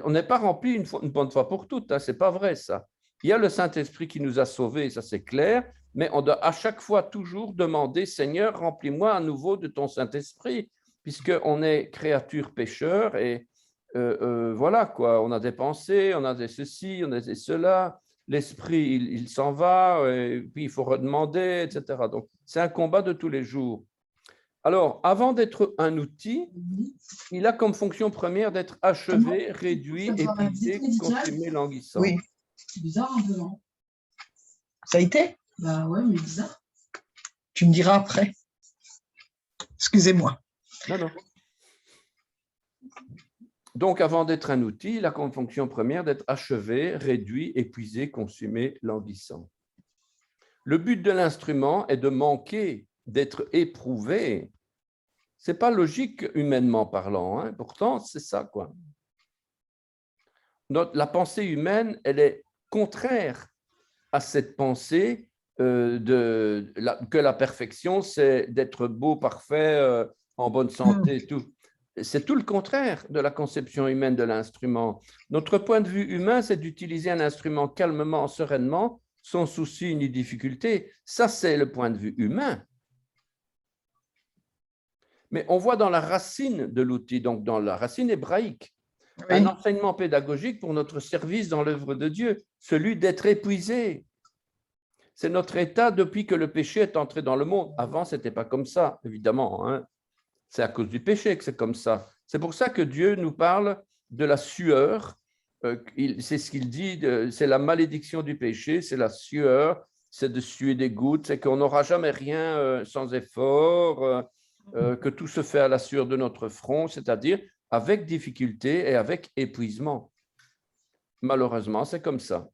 On n'est pas rempli une bonne fois pour toutes, hein, c'est pas vrai ça. Il y a le Saint-Esprit qui nous a sauvés, ça c'est clair, mais on doit à chaque fois toujours demander, Seigneur, remplis-moi à nouveau de ton Saint-Esprit, puisqu'on est créature pécheur et voilà quoi, on a des pensées, on a des ceci, on a des cela, l'esprit il s'en va, et puis il faut redemander, etc. Donc c'est un combat de tous les jours. Alors, avant d'être un outil, il a comme fonction première d'être achevé, réduit, épuisé, consumé, languissant. Oui. C'est bizarre un peu, non? Ça a été? Bah ouais, mais bizarre. Tu me diras après. Excusez-moi. Non. Donc, avant d'être un outil, il a comme fonction première d'être achevé, réduit, épuisé, consumé, languissant. Le but de l'instrument est de manquer, d'être éprouvé. Ce n'est pas logique humainement parlant, hein. Pourtant, c'est ça, quoi. La pensée humaine, elle est contraire à cette pensée que la perfection, c'est d'être beau, parfait, en bonne santé, tout. C'est tout le contraire de la conception humaine de l'instrument. Notre point de vue humain, c'est d'utiliser un instrument calmement, sereinement, sans souci ni difficulté. Ça, c'est le point de vue humain. Mais on voit dans la racine de l'outil, donc dans la racine hébraïque, un enseignement pédagogique pour notre service dans l'œuvre de Dieu, celui d'être épuisé. C'est notre état depuis que le péché est entré dans le monde. Avant, ce n'était pas comme ça, évidemment, hein. C'est à cause du péché que c'est comme ça. C'est pour ça que Dieu nous parle de la sueur. C'est ce qu'il dit, c'est la malédiction du péché, c'est la sueur, c'est de suer des gouttes, c'est qu'on n'aura jamais rien sans effort, que tout se fait à la sueur de notre front, c'est-à-dire avec difficulté et avec épuisement. Malheureusement, c'est comme ça.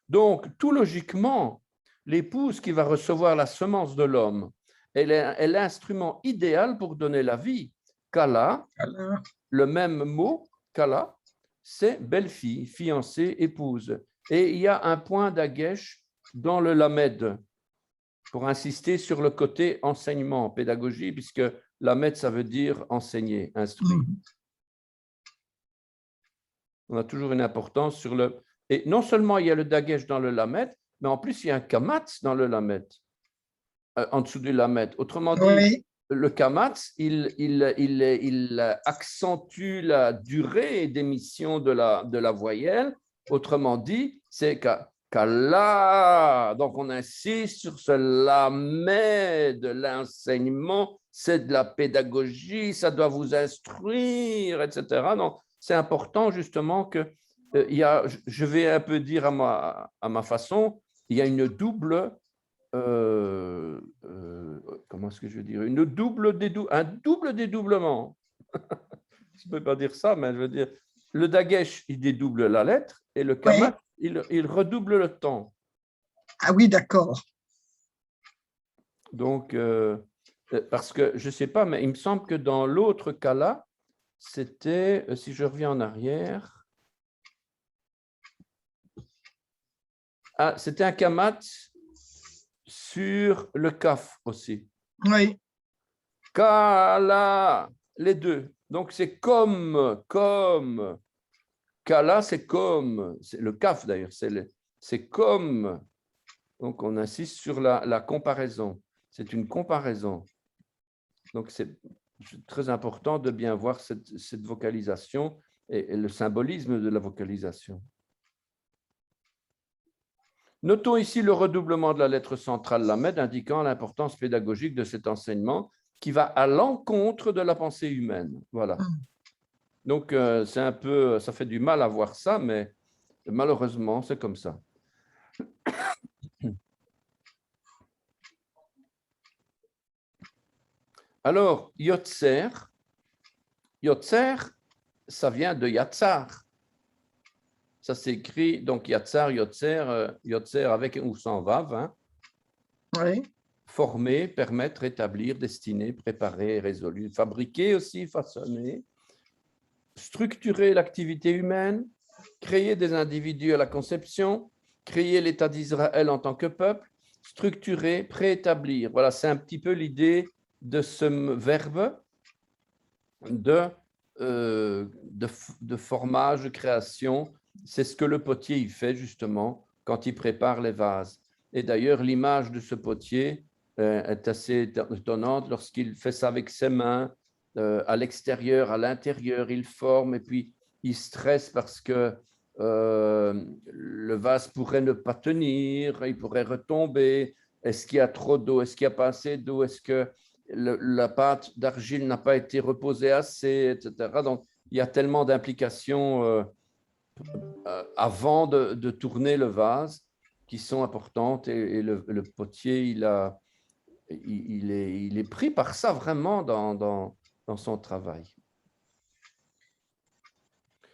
Donc, tout logiquement, l'épouse qui va recevoir la semence de l'homme, elle est l'instrument idéal pour donner la vie. Kala, le même mot, Kala, c'est belle-fille, fiancée, épouse. Et il y a un point d'Agesh dans le Lamed pour insister sur le côté enseignement, pédagogie, puisque Lamed, ça veut dire enseigner, instruire. On a toujours une importance sur le... Et non seulement il y a le Dagesh dans le Lamed, mais en plus, il y a un kamatz dans le lamet, en dessous du lamet. Autrement dit, Oui, le kamatz, il accentue la durée d'émission de la voyelle. Autrement dit, c'est kala. Donc, on insiste sur ce lamet de l'enseignement. C'est de la pédagogie, ça doit vous instruire, etc. Donc, c'est important justement que, je vais un peu dire à ma façon, il y a une double comment est-ce que je veux dire, un double dédoublement. Je ne peux pas dire ça, mais je veux dire, le dagesh, il dédouble la lettre et le oui. kamat, il redouble le temps. Ah oui, d'accord. Donc, parce que je ne sais pas, mais il me semble que dans l'autre cas-là, c'était, si je reviens en arrière, c'était un kamat sur le kaf aussi. Oui, Kala, les deux. Donc, c'est comme. Kala, c'est comme. C'est le kaf d'ailleurs, c'est comme. Donc, on insiste sur la comparaison. C'est une comparaison. Donc, c'est très important de bien voir cette vocalisation et le symbolisme de la vocalisation. Notons ici le redoublement de la lettre centrale lamed, indiquant l'importance pédagogique de cet enseignement qui va à l'encontre de la pensée humaine. Voilà. Donc, c'est un peu, ça fait du mal à voir ça, mais malheureusement, c'est comme ça. Alors, Yotzer, ça vient de Yatzar. Ça s'écrit, donc Yatzar, Yotzer avec ou sans vav, hein. oui, Former, permettre, établir, destiner, préparer, résolu, fabriquer aussi, façonner, structurer l'activité humaine, créer des individus à la conception, créer l'État d'Israël en tant que peuple, structurer, préétablir. Voilà, c'est un petit peu l'idée de ce verbe de formage, de création. C'est ce que le potier il fait justement quand il prépare les vases. Et d'ailleurs, l'image de ce potier est assez étonnante lorsqu'il fait ça avec ses mains, à l'extérieur, à l'intérieur, il forme et puis il stresse parce que le vase pourrait ne pas tenir, il pourrait retomber. Est-ce qu'il y a trop d'eau? Est-ce qu'il n'y a pas assez d'eau? Est-ce que la pâte d'argile n'a pas été reposée assez, etc. Donc, il y a tellement d'implications avant de tourner le vase qui sont importantes et le potier, il est pris par ça vraiment dans son travail.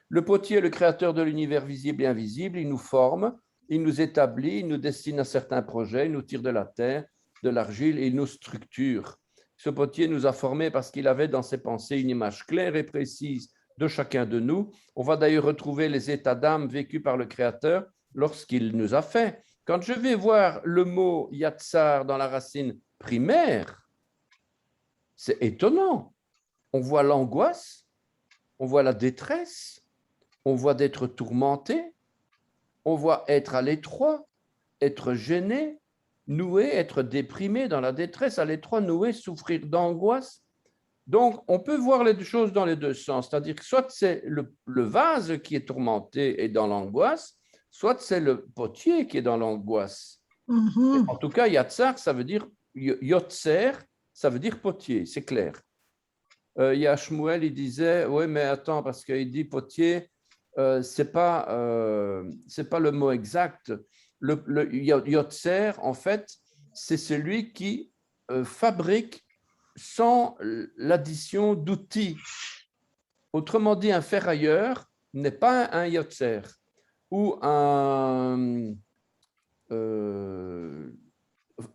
Le potier est le créateur de l'univers visible et invisible, il nous forme, il nous établit, il nous destine à certains projets, il nous tire de la terre, de l'argile et il nous structure. Ce potier nous a formés parce qu'il avait dans ses pensées une image claire et précise de chacun de nous. On va d'ailleurs retrouver les états d'âme vécus par le Créateur lorsqu'il nous a fait. Quand je vais voir le mot yatsar dans la racine primaire, c'est étonnant. On voit l'angoisse, on voit la détresse, on voit d'être tourmenté, on voit être à l'étroit, être gêné, noué, être déprimé dans la détresse, à l'étroit, noué, souffrir d'angoisse. Donc, on peut voir les choses dans les deux sens, c'est-à-dire que soit c'est le vase qui est tourmenté et dans l'angoisse, soit c'est le potier qui est dans l'angoisse. En tout cas, yatsar, ça veut dire yotzer, ça veut dire potier, c'est clair. Il y a Shmuel, il disait, oui, mais attends, parce qu'il dit potier, c'est pas le mot exact. Le yotzer, en fait, c'est celui qui fabrique sans l'addition d'outils. Autrement dit, un ferrailleur n'est pas un yotzer ou un.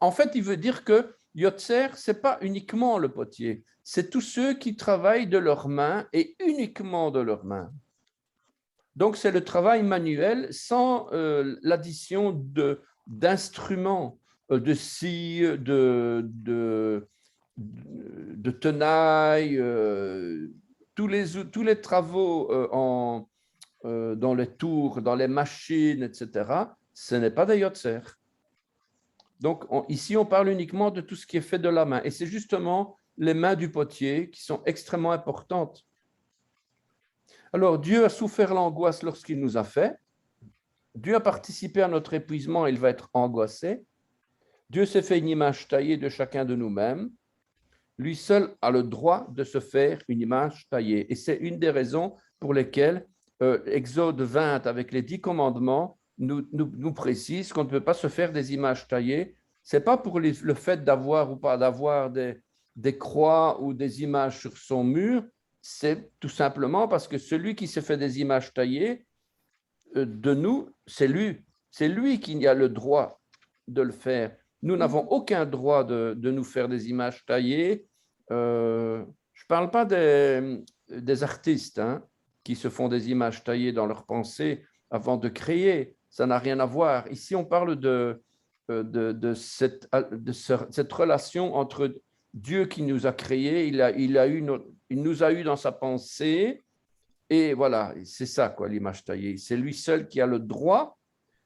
En fait, il veut dire que yotzer, c'est pas uniquement le potier, c'est tous ceux qui travaillent de leurs mains et uniquement de leurs mains. Donc, c'est le travail manuel sans l'addition d'instruments, de scie, de tenaille, tous les travaux dans les tours, dans les machines, etc. Ce n'est pas des yotzer. Donc, ici, on parle uniquement de tout ce qui est fait de la main. Et c'est justement les mains du potier qui sont extrêmement importantes. Alors, Dieu a souffert l'angoisse lorsqu'il nous a fait. Dieu a participé à notre épuisement, il va être angoissé. Dieu s'est fait une image taillée de chacun de nous-mêmes. Lui seul a le droit de se faire une image taillée. Et c'est une des raisons pour lesquelles Exode 20, avec les 10 commandements, nous précise qu'on ne peut pas se faire des images taillées. Ce n'est pas pour le fait d'avoir ou pas d'avoir des croix ou des images sur son mur, c'est tout simplement parce que celui qui s'est fait des images taillées, de nous, c'est lui. C'est lui qui a le droit de le faire. Nous n'avons aucun droit de nous faire des images taillées. Je ne parle pas des artistes qui se font des images taillées dans leur pensée avant de créer. Ça n'a rien à voir. Ici, on parle de cette relation entre Dieu qui nous a créés, il nous a eu dans sa pensée, et voilà, c'est ça, quoi, l'image taillée. C'est lui seul qui a le droit,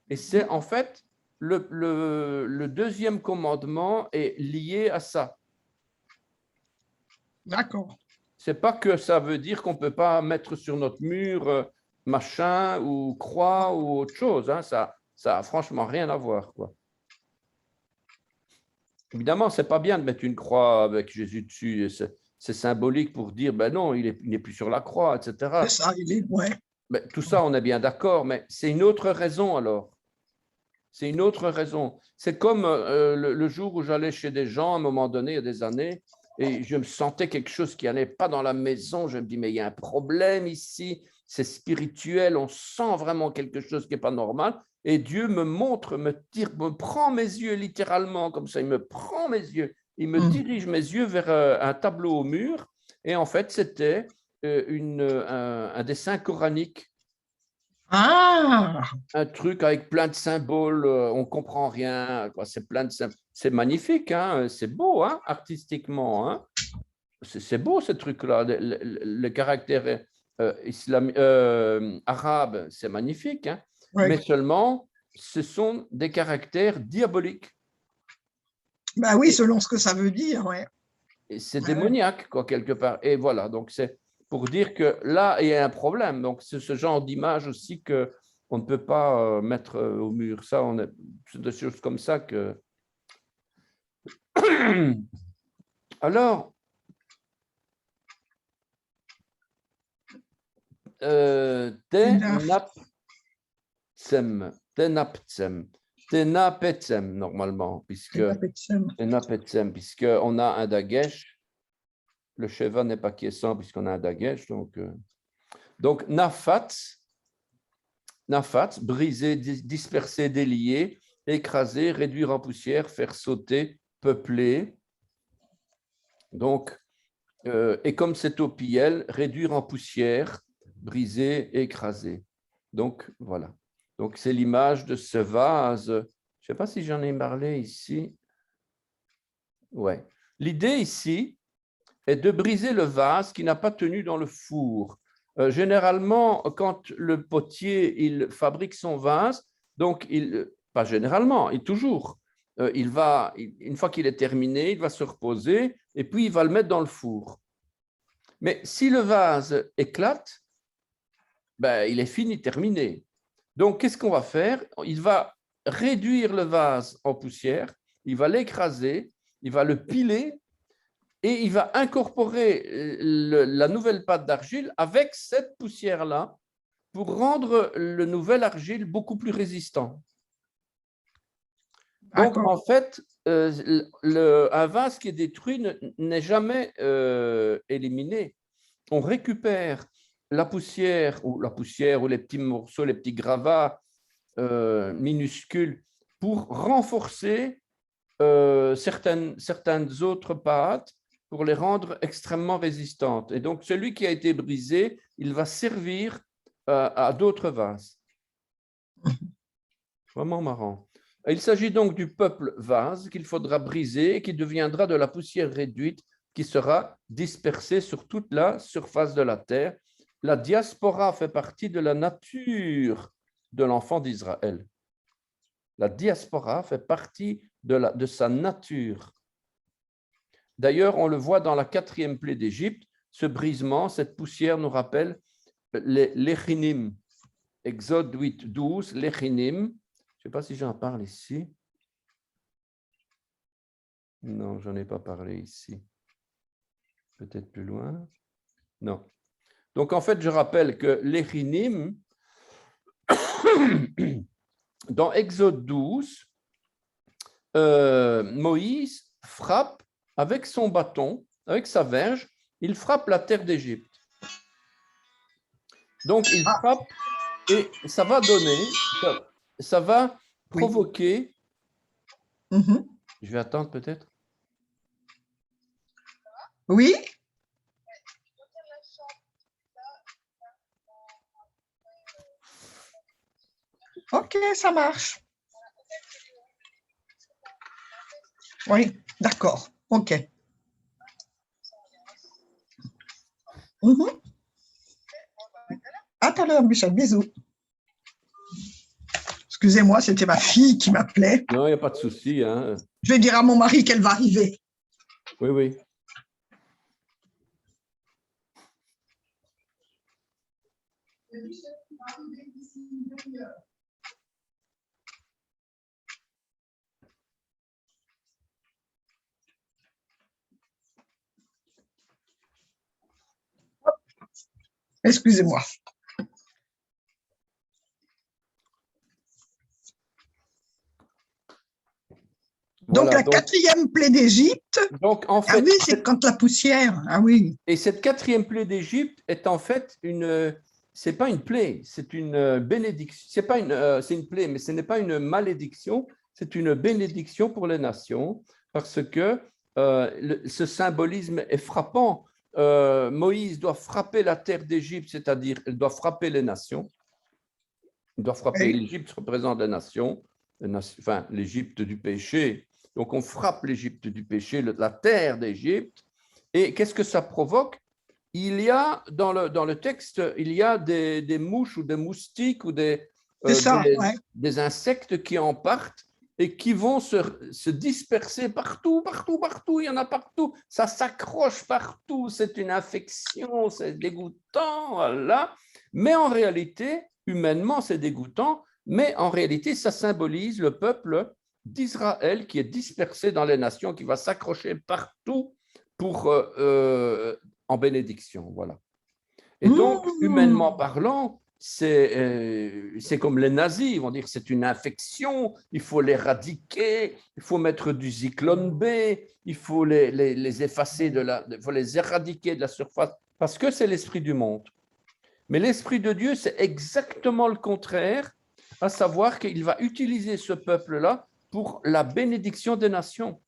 et c'est en fait le deuxième commandement est lié à ça. D'accord. C'est pas que ça veut dire qu'on ne peut pas mettre sur notre mur machin ou croix ou autre chose. Ça a franchement rien à voir, quoi. Évidemment, c'est pas bien de mettre une croix avec Jésus dessus. C'est symbolique pour dire, ben non, il n'est plus sur la croix, etc. C'est ça, ouais. Mais tout ça, on est bien d'accord, mais c'est une autre raison alors. C'est une autre raison. C'est comme le jour où j'allais chez des gens, à un moment donné, il y a des années, et je me sentais quelque chose qui n'allait pas dans la maison. Je me dis, mais il y a un problème ici, c'est spirituel, on sent vraiment quelque chose qui n'est pas normal. Et Dieu me montre, me prend mes yeux littéralement, comme ça, il me prend mes yeux, il me dirige mes yeux vers un tableau au mur. Et en fait, c'était un dessin coranique. Ah, Un truc avec plein de symboles, on ne comprend rien, quoi. C'est plein de symboles. C'est magnifique, c'est beau, artistiquement. C'est beau, ce truc-là. Le caractère arabe, c'est magnifique, ouais. Mais seulement, ce sont des caractères diaboliques. Ben oui, selon ce que ça veut dire, ouais. Et c'est démoniaque, quoi, quelque part. Et voilà, donc c'est pour dire que là, il y a un problème. Donc, c'est ce genre d'image aussi qu'on ne peut pas mettre au mur. Ça, c'est des choses comme ça que... Alors, tenapetsem, normalement, puisqu'on a un dagesh. Le sheva n'est pas quiescent puisqu'on a un dagesh. Donc nafat, briser, disperser, délier, écraser, réduire en poussière, faire sauter, peupler. Donc, et comme c'est au piel, réduire en poussière, briser, écraser. Donc, voilà. Donc, c'est l'image de ce vase. Je ne sais pas si j'en ai parlé ici. Ouais. L'idée ici est de briser le vase qui n'a pas tenu dans le four. Généralement, quand le potier il fabrique son vase, donc pas généralement, toujours, une fois qu'il est terminé, il va se reposer et puis il va le mettre dans le four. Mais si le vase éclate, ben, il est fini, terminé. Donc, qu'est-ce qu'on va faire? Il va réduire le vase en poussière, il va l'écraser, il va le piler et il va incorporer la nouvelle pâte d'argile avec cette poussière-là pour rendre le nouvel argile beaucoup plus résistant. Donc, en fait, un vase qui est détruit n'est jamais éliminé. On récupère la poussière ou les petits morceaux, les petits gravats minuscules pour renforcer certaines autres pâtes pour les rendre extrêmement résistantes. Et donc, celui qui a été brisé, il va servir à d'autres vases. Vraiment marrant. Il s'agit donc du peuple vase qu'il faudra briser et qui deviendra de la poussière réduite qui sera dispersée sur toute la surface de la terre. La diaspora fait partie de la nature de l'enfant d'Israël. La diaspora fait partie de sa nature. D'ailleurs, on le voit dans la 4e plaie d'Égypte, ce brisement, cette poussière nous rappelle les Lechinim. Exode 8, 12, Lechinim. Je ne sais pas si j'en parle ici. Non, je n'en ai pas parlé ici. Peut-être plus loin. Non. Donc, en fait, je rappelle que Lechinim, dans Exode 12, Moïse frappe avec son bâton, avec sa verge, il frappe la terre d'Égypte. Donc, il frappe et ça va donner, ça va provoquer. Je vais attendre peut-être. Oui. Ok, ça marche. Oui, d'accord. Ok. À tout à l'heure, Michel. Bisous. Excusez-moi, c'était ma fille qui m'appelait. Non, il n'y a pas de souci. Hein. Je vais dire à mon mari qu'elle va arriver. Oui, oui. Excusez-moi. Donc, Voilà, la 4e plaie d'Égypte, donc, en fait, oui, c'est quand la poussière, oui. Et cette 4e plaie d'Égypte est en fait c'est pas une plaie, c'est une bénédiction. C'est une plaie, mais ce n'est pas une malédiction, c'est une bénédiction pour les nations, parce que ce symbolisme est frappant. Moïse doit frapper la terre d'Égypte, c'est-à-dire il doit frapper les nations. Il doit frapper l'Égypte, représente les nations, enfin l'Égypte du péché. Donc on frappe l'Égypte du péché, la terre d'Égypte. Et qu'est-ce que ça provoque? Il y a dans le texte, il y a des mouches ou des moustiques ou des insectes qui en partent et qui vont se disperser partout. Il y en a partout. Ça s'accroche partout. C'est une infection, c'est dégoûtant. Voilà. Mais en réalité, humainement, c'est dégoûtant. Mais en réalité, ça symbolise le peuple d'Israël qui est dispersé dans les nations, qui va s'accrocher partout pour en bénédiction, voilà. Et donc, humainement parlant, c'est comme les nazis, ils vont dire que c'est une infection, il faut l'éradiquer, il faut mettre du zyklone B, il faut les effacer, il faut les éradiquer de la surface, parce que c'est l'esprit du monde. Mais l'esprit de Dieu, c'est exactement le contraire, à savoir qu'il va utiliser ce peuple-là pour la bénédiction des nations.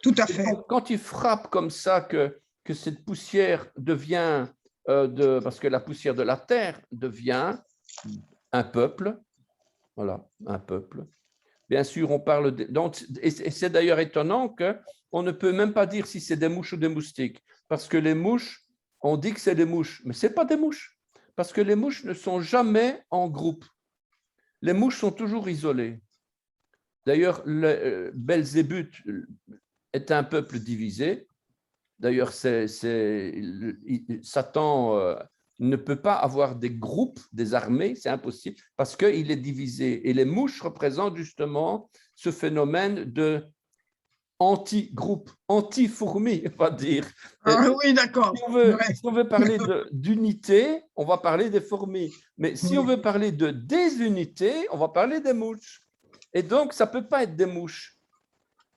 Tout à fait. Donc, quand il frappe comme ça, que cette poussière devient, parce que la poussière de la terre devient un peuple, voilà, un peuple. Bien sûr, on parle donc, et c'est d'ailleurs étonnant qu'on ne peut même pas dire si c'est des mouches ou des moustiques, parce que les mouches, on dit que c'est des mouches, mais ce n'est pas des mouches, parce que les mouches ne sont jamais en groupe. Les mouches sont toujours isolées. D'ailleurs, Belzébuth est un peuple divisé. D'ailleurs, Satan ne peut pas avoir des groupes, des armées, c'est impossible, parce qu'il est divisé. Et les mouches représentent justement ce phénomène de anti-groupe, anti-fourmi, on va dire. Oui, d'accord. Si on veut parler d'unité, on va parler des fourmis. Mais si on veut parler de désunité, on va parler des mouches. Et donc, ça ne peut pas être des mouches.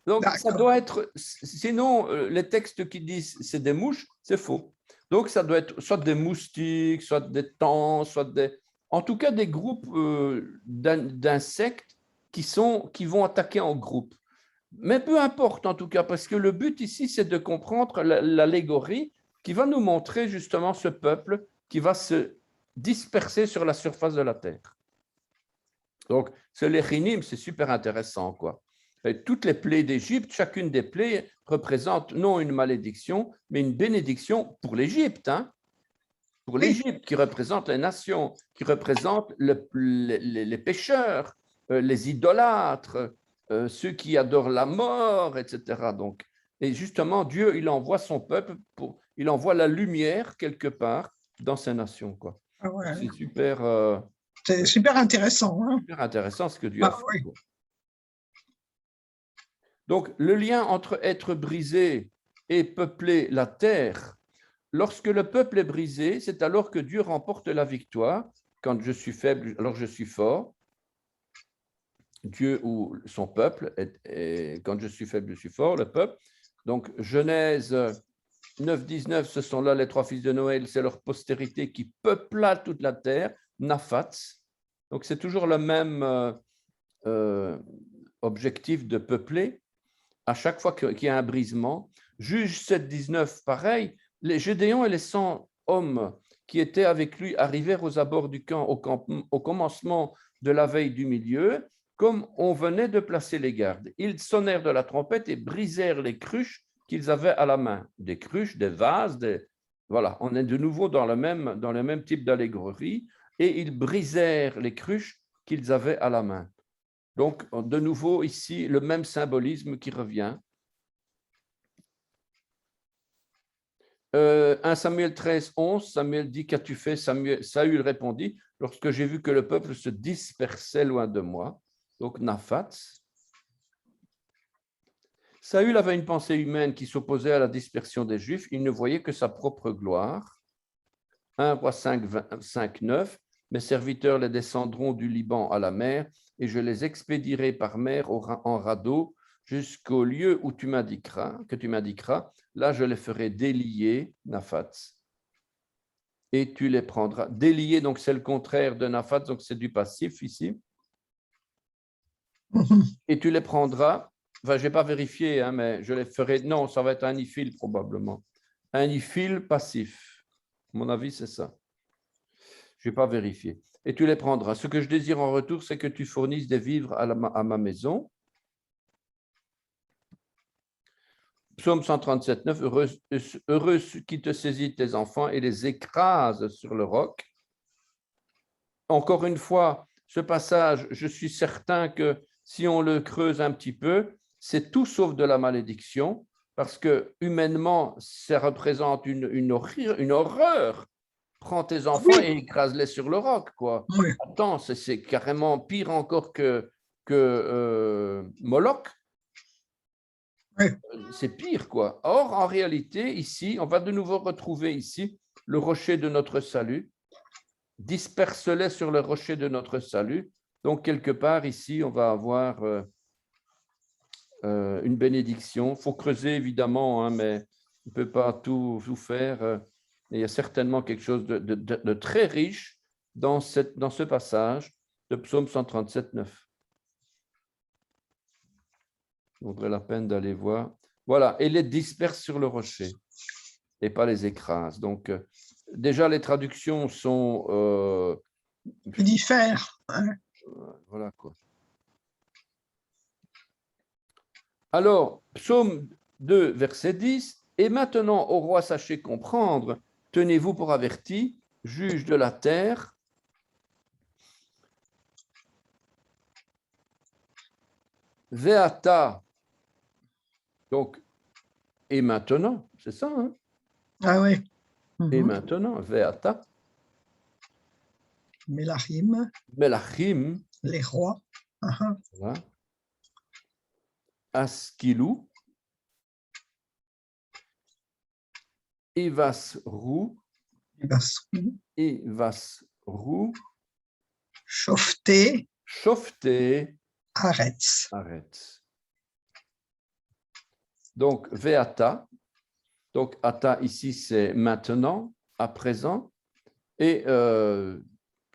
Donc, ça doit être, sinon, les textes qui disent c'est des mouches, c'est faux. Donc, ça doit être soit des moustiques, soit des tans, en tout cas des groupes d'insectes qui vont attaquer en groupe. Mais peu importe en tout cas, parce que le but ici, c'est de comprendre l'allégorie qui va nous montrer justement ce peuple qui va se disperser sur la surface de la terre. Donc, ce Lechinim, c'est super intéressant, quoi. Et toutes les plaies d'Égypte, chacune des plaies représente non une malédiction, mais une bénédiction pour l'Égypte, hein, pour l'Égypte, qui représente les nations, qui représente les pécheurs, les idolâtres, ceux qui adorent la mort, etc. Donc, et justement, Dieu, il envoie son peuple, il envoie la lumière quelque part dans ces nations, quoi. Ah ouais. C'est C'est super intéressant. Hein. super intéressant ce que Dieu a fait. Oui. Quoi. Donc, le lien entre être brisé et peupler la terre, lorsque le peuple est brisé, c'est alors que Dieu remporte la victoire. Quand je suis faible, alors je suis fort. Dieu ou son peuple, et quand je suis faible, je suis fort, le peuple. Donc, Genèse 9, 19, ce sont là les trois fils de Noël, c'est leur postérité qui peupla toute la terre, Naphatz. Donc, c'est toujours le même objectif de peupler. À chaque fois qu'il y a un brisement, Juge 7, 19, pareil, les Gédéons et les 100 hommes qui étaient avec lui arrivèrent aux abords du camp au commencement de la veille du milieu, comme on venait de placer les gardes. Ils sonnèrent de la trompette et brisèrent les cruches qu'ils avaient à la main. Des cruches, des vases, voilà, on est de nouveau dans le même type d'allégorie, et ils brisèrent les cruches qu'ils avaient à la main. Donc, de nouveau, ici, le même symbolisme qui revient. 1 Samuel 13, 11, Samuel dit, qu'as-tu fait? Saül répondit, lorsque j'ai vu que le peuple se dispersait loin de moi. Donc, Naphatz. Saül avait une pensée humaine qui s'opposait à la dispersion des Juifs. Il ne voyait que sa propre gloire. 1 Roi 5, 9. Mes serviteurs les descendront du Liban à la mer et je les expédierai par mer en radeau jusqu'au lieu où que tu m'indiqueras. Là, je les ferai délier, Naphatz, et tu les prendras. Délier, donc c'est le contraire de Naphatz, donc c'est du passif ici. Et tu les prendras, enfin, je n'ai pas vérifié, hein, mais je les ferai, non, ça va être un ifil probablement. Un ifil passif. À mon avis, c'est ça. Je n'ai pas vérifié. Et tu les prendras. Ce que je désire en retour, c'est que tu fournisses des vivres à ma maison. Psaume 137, 9. Heureux qui te saisit tes enfants et les écrase sur le roc. Encore une fois, ce passage, je suis certain que si on le creuse un petit peu, c'est tout sauf de la malédiction, parce que humainement, ça représente une horreur. Prends tes enfants et écrase-les sur le roc, quoi. Oui. Attends, c'est carrément pire encore que Moloch. Oui. C'est pire, quoi. Or, en réalité, ici, on va de nouveau retrouver ici le rocher de notre salut. Disperse-les sur le rocher de notre salut. Donc, quelque part, ici, on va avoir une bénédiction. Il faut creuser, évidemment, hein, mais on ne peut pas tout faire. Il y a certainement quelque chose de très riche dans ce passage de Psaume 137, 9. Ça vaudrait la peine d'aller voir. Voilà, et les disperse sur le rocher et pas les écrase. Donc, déjà, les traductions sont... diffèrent. Hein. Voilà, quoi. Alors, Psaume 2, verset 10. Et maintenant, ô roi, sachez comprendre, tenez-vous pour avertis, juge de la terre. Veata, donc, et maintenant, c'est ça, hein? Ah oui. Et maintenant, Veata. Melachim. Melachim. Les rois. Voilà. Askilou. Ivasrou. Ivasrou. Shofté. Shofté. Aretz. Aretz. Donc, Veata. Donc, Ata ici, c'est maintenant, à présent. Et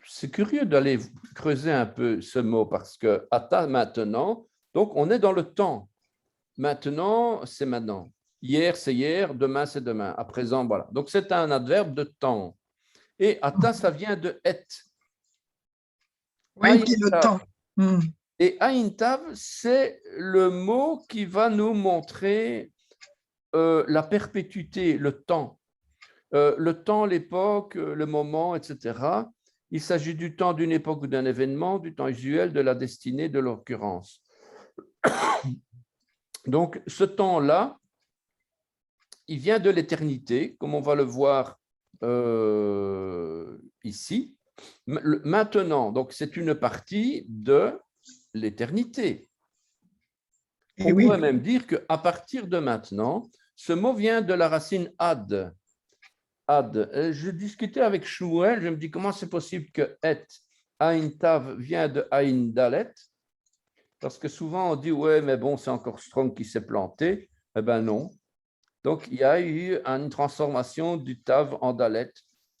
c'est curieux d'aller creuser un peu ce mot parce que Ata, maintenant, donc on est dans le temps. Maintenant, c'est maintenant. Hier, c'est hier. Demain, c'est demain. À présent, voilà. Donc, c'est un adverbe de temps. Et Ata, ça vient de et. Oui, puis le temps. Et Aintav, c'est le mot qui va nous montrer la perpétuité, le temps, l'époque, le moment, etc. Il s'agit du temps d'une époque ou d'un événement, du temps usuel, de la destinée, de l'occurrence. Donc, ce temps-là, il vient de l'éternité, comme on va le voir ici. Maintenant, donc c'est une partie de l'éternité. On oui. pourrait même dire qu'à partir de maintenant, ce mot vient de la racine ad. Ad. Je discutais avec Shmuel, je me dis comment c'est possible que et, ain tav vient de ain dalet, parce que souvent on dit ouais mais bon c'est encore Strong qui s'est planté. Eh ben non. Donc il y a eu une transformation du tav en dalet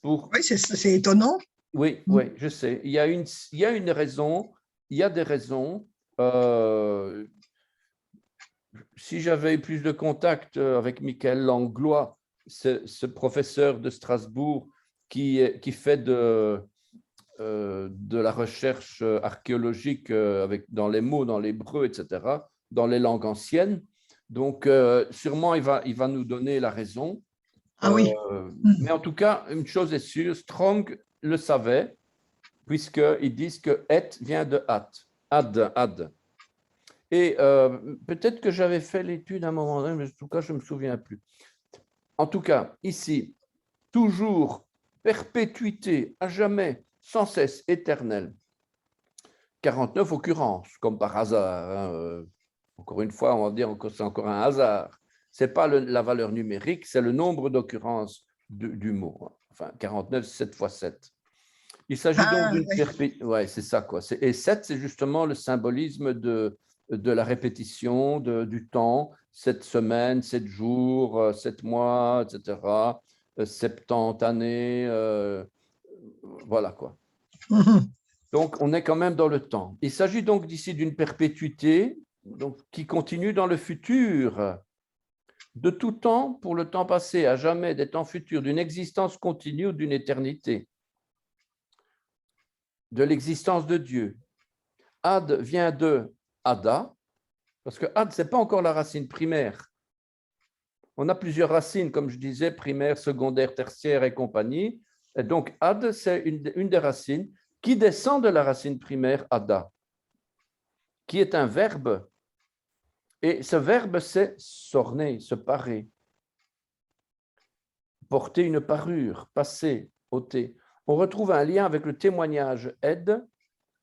pour. Oui, c'est étonnant. Oui, oui, je sais. Il y a une raison, il y a des raisons. Si j'avais eu plus de contact avec Michael Langlois, ce professeur de Strasbourg qui fait de la recherche archéologique dans les mots, dans l'hébreu, etc., dans les langues anciennes. Donc, sûrement, il va nous donner la raison. Ah oui. Mais en tout cas, une chose est sûre, Strong le savait, puisqu'ils disent que « et » vient de « at »,« ad ». Et peut-être que j'avais fait l'étude à un moment donné, mais en tout cas, je ne me souviens plus. En tout cas, ici, toujours, perpétuité, à jamais, sans cesse, éternel. 49 occurrences, comme par hasard. Hein. Encore une fois, on va dire que c'est encore un hasard. Ce n'est pas la valeur numérique, c'est le nombre d'occurrences du mot. Enfin, 49, 7 fois 7. Il s'agit donc d'une perpétuité. Ouais, c'est ça, quoi. Et 7, c'est justement le symbolisme de la répétition du temps, 7 semaines, 7 jours, 7 mois, etc., 70 années, voilà quoi. Donc, on est quand même dans le temps. Il s'agit donc d'ici d'une perpétuité donc, qui continue dans le futur, de tout temps pour le temps passé, à jamais, des temps futurs, d'une existence continue ou d'une éternité, de l'existence de Dieu. Ad vient de Ada, parce que Ad, ce n'est pas encore la racine primaire. On a plusieurs racines, comme je disais, primaire, secondaire, tertiaire et compagnie. Et donc, Ad, c'est une des racines qui descend de la racine primaire Ada, qui est un verbe. Et ce verbe, c'est s'orner, se parer, porter une parure, passer, ôter. On retrouve un lien avec le témoignage ed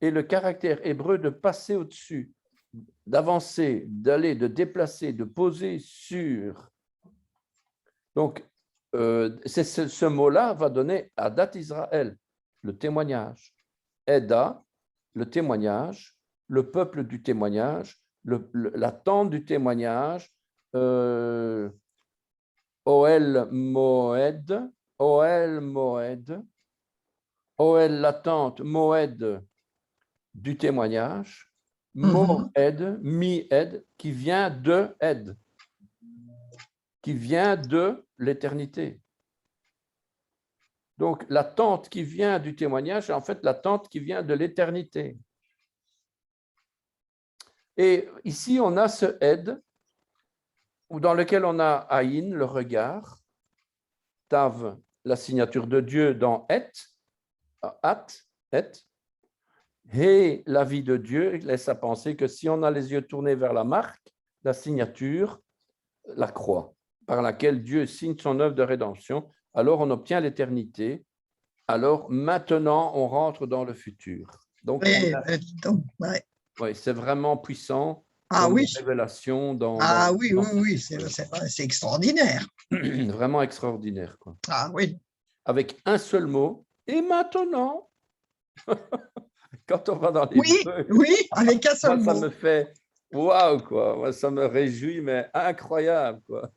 et le caractère hébreu de passer au-dessus, d'avancer, d'aller, de déplacer, de poser sur. Donc, ce mot-là va donner Adat Israël, le témoignage. Eda, le témoignage, le peuple du témoignage, la tente du témoignage, Oel Moed, Oel Moed, Oel la tente, Moed du témoignage, Moed, Mi-Ed, qui vient de Ed, qui vient de l'éternité. Donc, la tente qui vient du témoignage, c'est en fait la tente qui vient de l'éternité. Et ici, on a ce Ed, dans lequel on a Aïn, le regard, Tav, la signature de Dieu dans Et, At, Et, et la vie de Dieu laisse à penser que si on a les yeux tournés vers la marque, la signature, la croix, par laquelle Dieu signe son œuvre de rédemption, alors on obtient l'éternité. Alors maintenant, on rentre dans le futur. Donc, ouais, c'est vraiment puissant. Ah oui. Révélation oui, c'est extraordinaire. Vraiment extraordinaire, quoi. Ah oui. Avec un seul mot. Et maintenant, quand on va dans les oui, avec un seul mot. Ça me fait waouh, quoi. Moi, ça me réjouit, mais incroyable, quoi.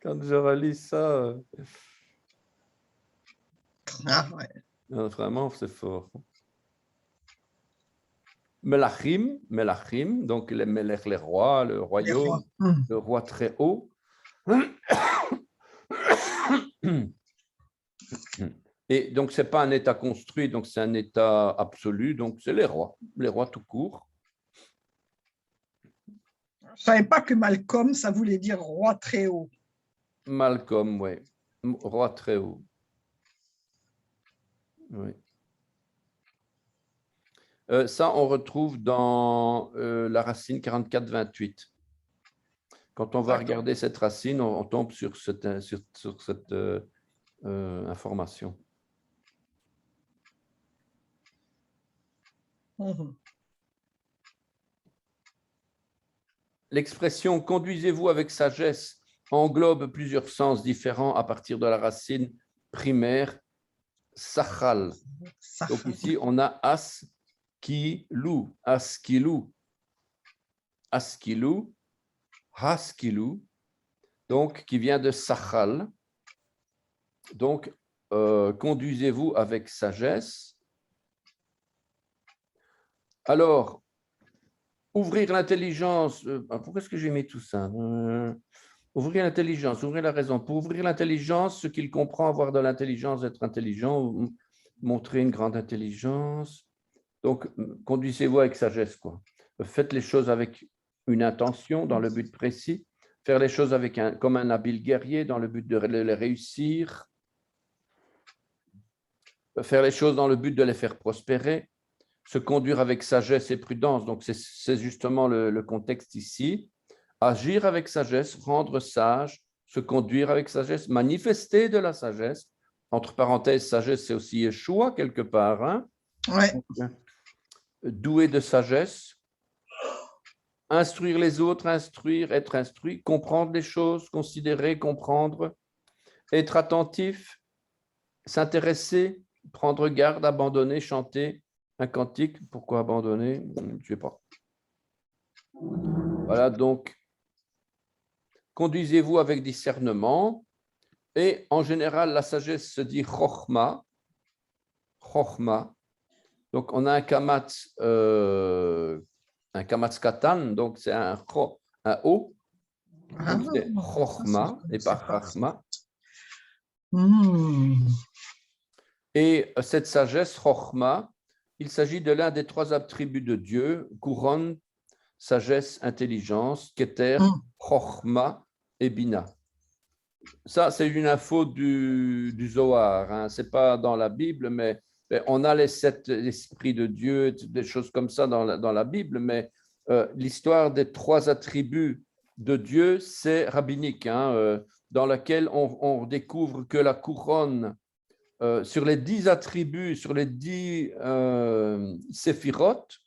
Quand je relis ça. Ah ouais. Vraiment, c'est fort. Melachim, donc les Melech, les rois, le royaume, le roi très haut. Et donc, ce n'est pas un état construit, donc c'est un état absolu, donc c'est les rois tout court. Je ne savais pas que Malcolm, ça voulait dire roi très haut. Malcolm, oui, roi très haut. Oui. Ça, on retrouve dans la racine 44-28. Quand on va regarder cette racine, on tombe sur cette information. Mhm. L'expression « conduisez-vous avec sagesse » englobe plusieurs sens différents à partir de la racine primaire « sachal ». Donc ici, on a askilou, askilou, askilou, haskilou, donc qui vient de sachal. Donc, conduisez-vous avec sagesse. Alors, ouvrir l'intelligence. Pourquoi est-ce que j'ai mis tout ça? Ouvrir l'intelligence, ouvrir la raison. Pour ouvrir l'intelligence, ce qu'il comprend, avoir de l'intelligence, être intelligent, montrer une grande intelligence. Donc, conduisez-vous avec sagesse, quoi. Faites les choses avec une intention, dans le but précis. Faire les choses avec comme un habile guerrier, dans le but de les réussir. Faire les choses dans le but de les faire prospérer. Se conduire avec sagesse et prudence. Donc, c'est justement le contexte ici. Agir avec sagesse, rendre sage, se conduire avec sagesse, manifester de la sagesse. Entre parenthèses, sagesse, c'est aussi Yeshua quelque part. Hein? Ouais. Doué de sagesse. Instruire les autres, instruire, être instruit, comprendre les choses, considérer, comprendre, être attentif, s'intéresser, prendre garde, abandonner, chanter un cantique. Pourquoi abandonner? Je ne sais pas. Voilà, donc, conduisez-vous avec discernement. Et en général, la sagesse se dit chokhma. Chokhma. Donc, on a un kamatz katan, donc c'est un O. Donc, c'est chokhma et pas chachma. Et cette sagesse, chokhma, il s'agit de l'un des 3 attributs de Dieu, couronne, sagesse, intelligence, keter, chokhma et bina. Ça, c'est une info du Zohar. Hein. Ce n'est pas dans la Bible, mais on a les 7 esprits de Dieu, des choses comme ça dans la Bible, mais l'histoire des 3 attributs de Dieu, c'est rabbinique, hein, dans laquelle on découvre que la couronne, sur les 10 attributs, sur les 10 séphirotes,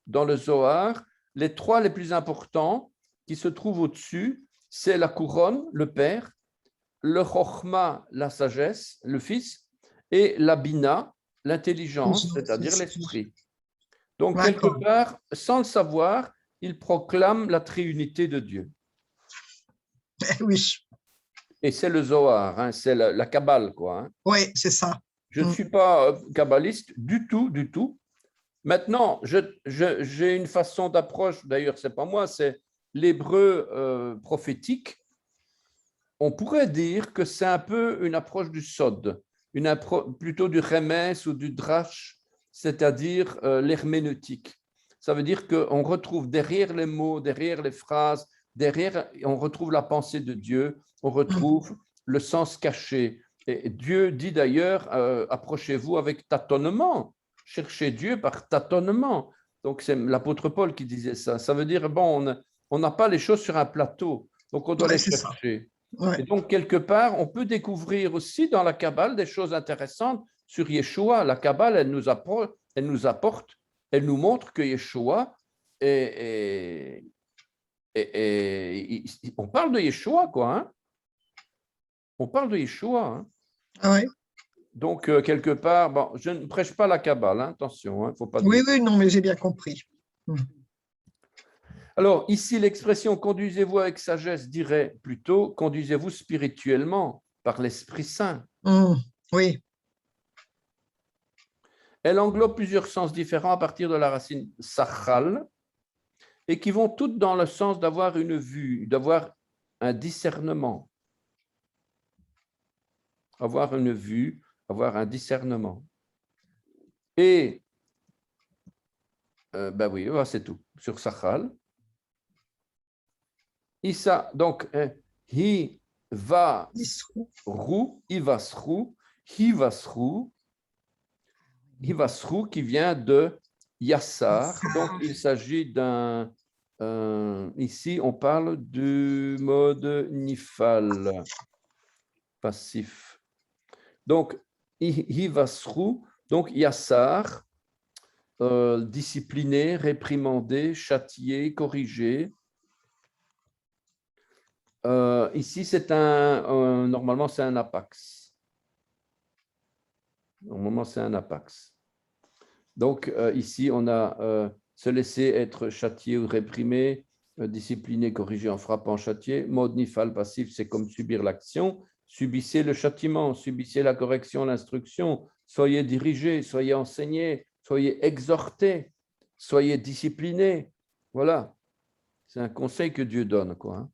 dans le Zohar, les 3 les plus importants qui se trouvent au-dessus, c'est la couronne, le Père, le Chokhma, la sagesse, le Fils, et la Bina, l'intelligence, c'est-à-dire l'esprit. Donc, quelque part, sans le savoir, il proclame la triunité de Dieu. Oui. Et c'est le Zohar, hein, c'est la Kabbale, quoi. Hein. Oui, c'est ça. Je ne suis pas kabbaliste du tout, du tout. Maintenant, j'ai une façon d'approche, d'ailleurs, ce n'est pas moi, c'est l'hébreu prophétique. On pourrait dire que c'est un peu une approche du Sod, plutôt du Remes ou du Drash, c'est-à-dire l'herméneutique. Ça veut dire qu'on retrouve derrière les mots, derrière les phrases, derrière, on retrouve la pensée de Dieu, on retrouve le sens caché. Et Dieu dit d'ailleurs, approchez-vous avec tâtonnement, cherchez Dieu par tâtonnement. Donc c'est l'apôtre Paul qui disait ça. Ça veut dire, bon, on n'a pas les choses sur un plateau, donc on doit les chercher. Ouais. Et donc, quelque part, on peut découvrir aussi dans la Kabbale des choses intéressantes sur Yeshua. La Kabbale, elle nous apporte, elle nous montre que Yeshua on parle de Yeshua, quoi. Hein? On parle de Yeshua. Hein? Ah ouais. Donc, quelque part, bon, je ne prêche pas la Kabbale, hein, attention. Hein, faut pas oui, non, mais j'ai bien compris. Alors, ici, l'expression « conduisez-vous avec sagesse » dirait plutôt « conduisez-vous spirituellement par l'Esprit Saint ». Oui. Elle englobe plusieurs sens différents à partir de la racine « sachal » et qui vont toutes dans le sens d'avoir une vue, d'avoir un discernement. Avoir une vue, avoir un discernement. Et, ben oui, c'est tout, sur sachal. Issa, donc, hi va ru, ivasru, hivasru, Hivasru qui vient de Yassar. Donc, il s'agit d'un... ici, on parle du mode Nifal, passif. Donc, Hivasru, donc Yassar, discipliné, réprimandé, châtié, corrigé. Ici, c'est normalement, c'est un apax. Normalement, c'est un apax. Donc, ici, on a se laisser être châtié ou réprimé, discipliné, corrigé en frappant, châtié. Mode nifal passif, c'est comme subir l'action. Subissez le châtiment, subissez la correction, l'instruction. Soyez dirigés, soyez enseignés, soyez exhortés, soyez disciplinés. Voilà. C'est un conseil que Dieu donne, quoi. Hein.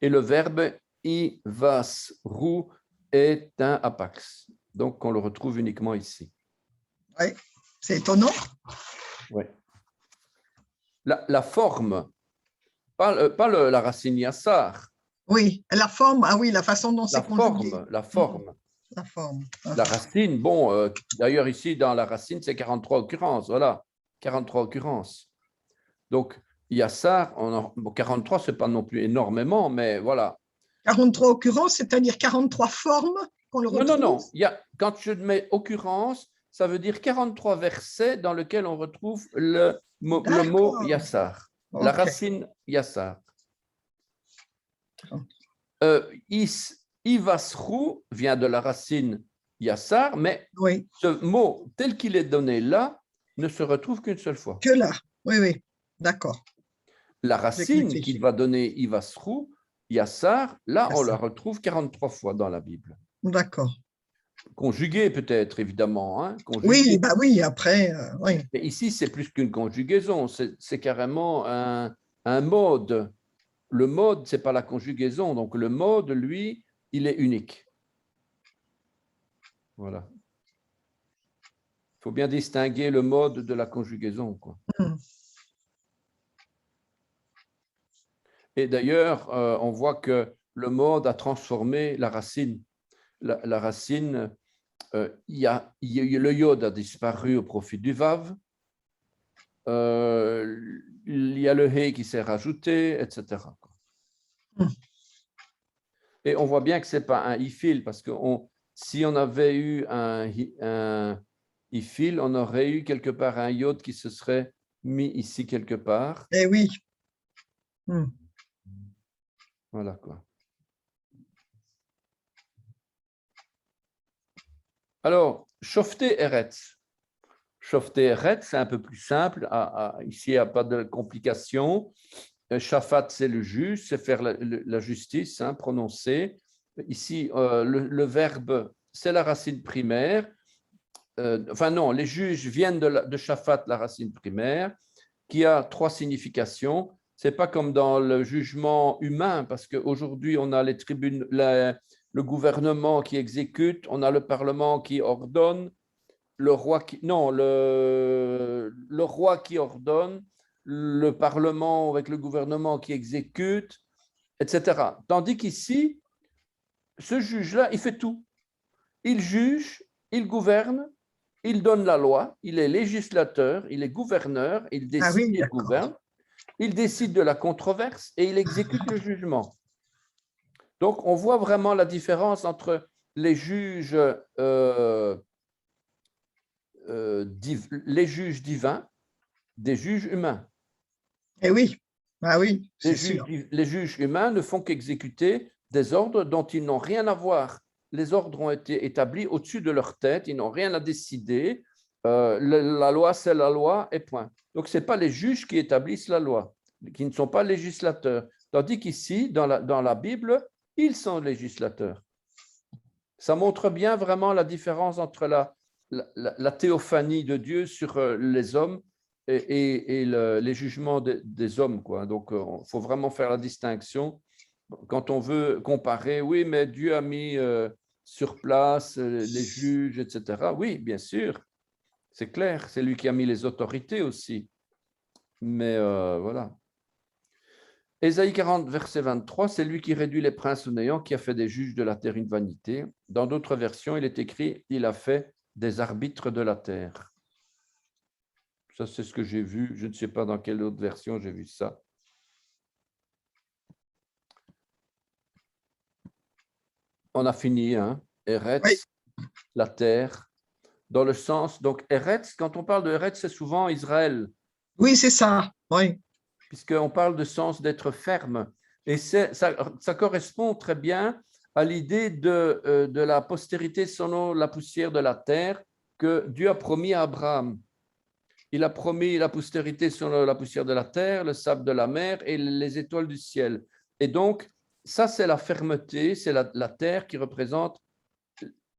Et le verbe ivasru est un apax. Donc, on le retrouve uniquement ici. Oui, c'est étonnant. Oui. La forme, pas la racine yassar. Oui, la forme, ah oui, la façon dont c'est conjugué. La forme. La forme. La racine, bon, d'ailleurs ici, dans la racine, c'est 43 occurrences. Voilà, 43 occurrences. Donc, yassar, 43, ce n'est pas non plus énormément, mais voilà. 43 occurrences, c'est-à-dire 43 formes qu'on le retrouve. Non. Quand je mets occurrence, ça veut dire 43 versets dans lesquels on retrouve le mot yassar, la racine yassar. Ivasru vient de la racine yassar, mais ce mot tel qu'il est donné là ne se retrouve qu'une seule fois. Que là, oui, d'accord. La racine qui va donner Ivasru, yassar, là on la retrouve 43 fois dans la Bible. D'accord. Conjuguée peut-être, évidemment. Hein, oui, bah oui, après, oui. Mais ici, c'est plus qu'une conjugaison, c'est carrément un mode. Le mode, ce n'est pas la conjugaison, donc le mode, lui, il est unique. Voilà. Il faut bien distinguer le mode de la conjugaison, quoi. Et d'ailleurs, on voit que le mode a transformé la racine. La racine, le yod a disparu au profit du vav. Il y a le he qui s'est rajouté, etc. Et on voit bien que ce n'est pas un ifil, parce que si on avait eu un ifil, on aurait eu quelque part un yod qui se serait mis ici quelque part. Eh oui. Voilà quoi. Alors, Shofté Eretz. Shofté Eretz, c'est un peu plus simple. Ici, il n'y a pas de complications. Shafat, c'est le juge, c'est faire la justice, hein, prononcer. Ici, le verbe, c'est la racine primaire. Enfin non, les juges viennent de Shafat, la racine primaire, qui a 3 significations. Ce n'est pas comme dans le jugement humain, parce qu'aujourd'hui, on a les tribunes, le gouvernement qui exécute, on a le Parlement qui ordonne, le roi qui ordonne, le Parlement avec le gouvernement qui exécute, etc. Tandis qu'ici, ce juge-là, il fait tout. Il juge, il gouverne, il donne la loi, il est législateur, il est gouverneur, il décide, il gouverne, il décide de la controverse et il exécute le jugement. Donc, on voit vraiment la différence entre les juges divins des juges humains. Eh oui, ah oui, les juges humains ne font qu'exécuter des ordres dont ils n'ont rien à voir. Les ordres ont été établis au-dessus de leur tête, ils n'ont rien à décider. La loi, c'est la loi, et point. Donc, ce n'est pas les juges qui établissent la loi, qui ne sont pas législateurs. Tandis qu'ici, dans la Bible, ils sont législateurs. Ça montre bien vraiment la différence entre la théophanie de Dieu sur les hommes et les jugements des hommes, quoi. Donc, il faut vraiment faire la distinction. Quand on veut comparer, oui, mais Dieu a mis sur place les juges, etc. Oui, bien sûr, c'est clair, c'est lui qui a mis les autorités aussi. Mais voilà. Ésaïe 40, verset 23, c'est lui qui réduit les princes au néant, qui a fait des juges de la terre une vanité. Dans d'autres versions, il est écrit, il a fait des arbitres de la terre. Ça, c'est ce que j'ai vu. Je ne sais pas dans quelle autre version j'ai vu ça. On a fini, hein? Eretz, Oui. la terre, dans le sens, donc Eretz, quand on parle de Eretz, c'est souvent Israël, Oui, c'est ça. Oui. puisqu'on parle de sens d'être ferme. Et ça correspond très bien à l'idée de la postérité selon la poussière de la terre que Dieu a promis à Abraham. Il a promis la postérité selon la poussière de la terre, le sable de la mer et les étoiles du ciel. Et donc, ça, c'est la fermeté, c'est la terre qui représente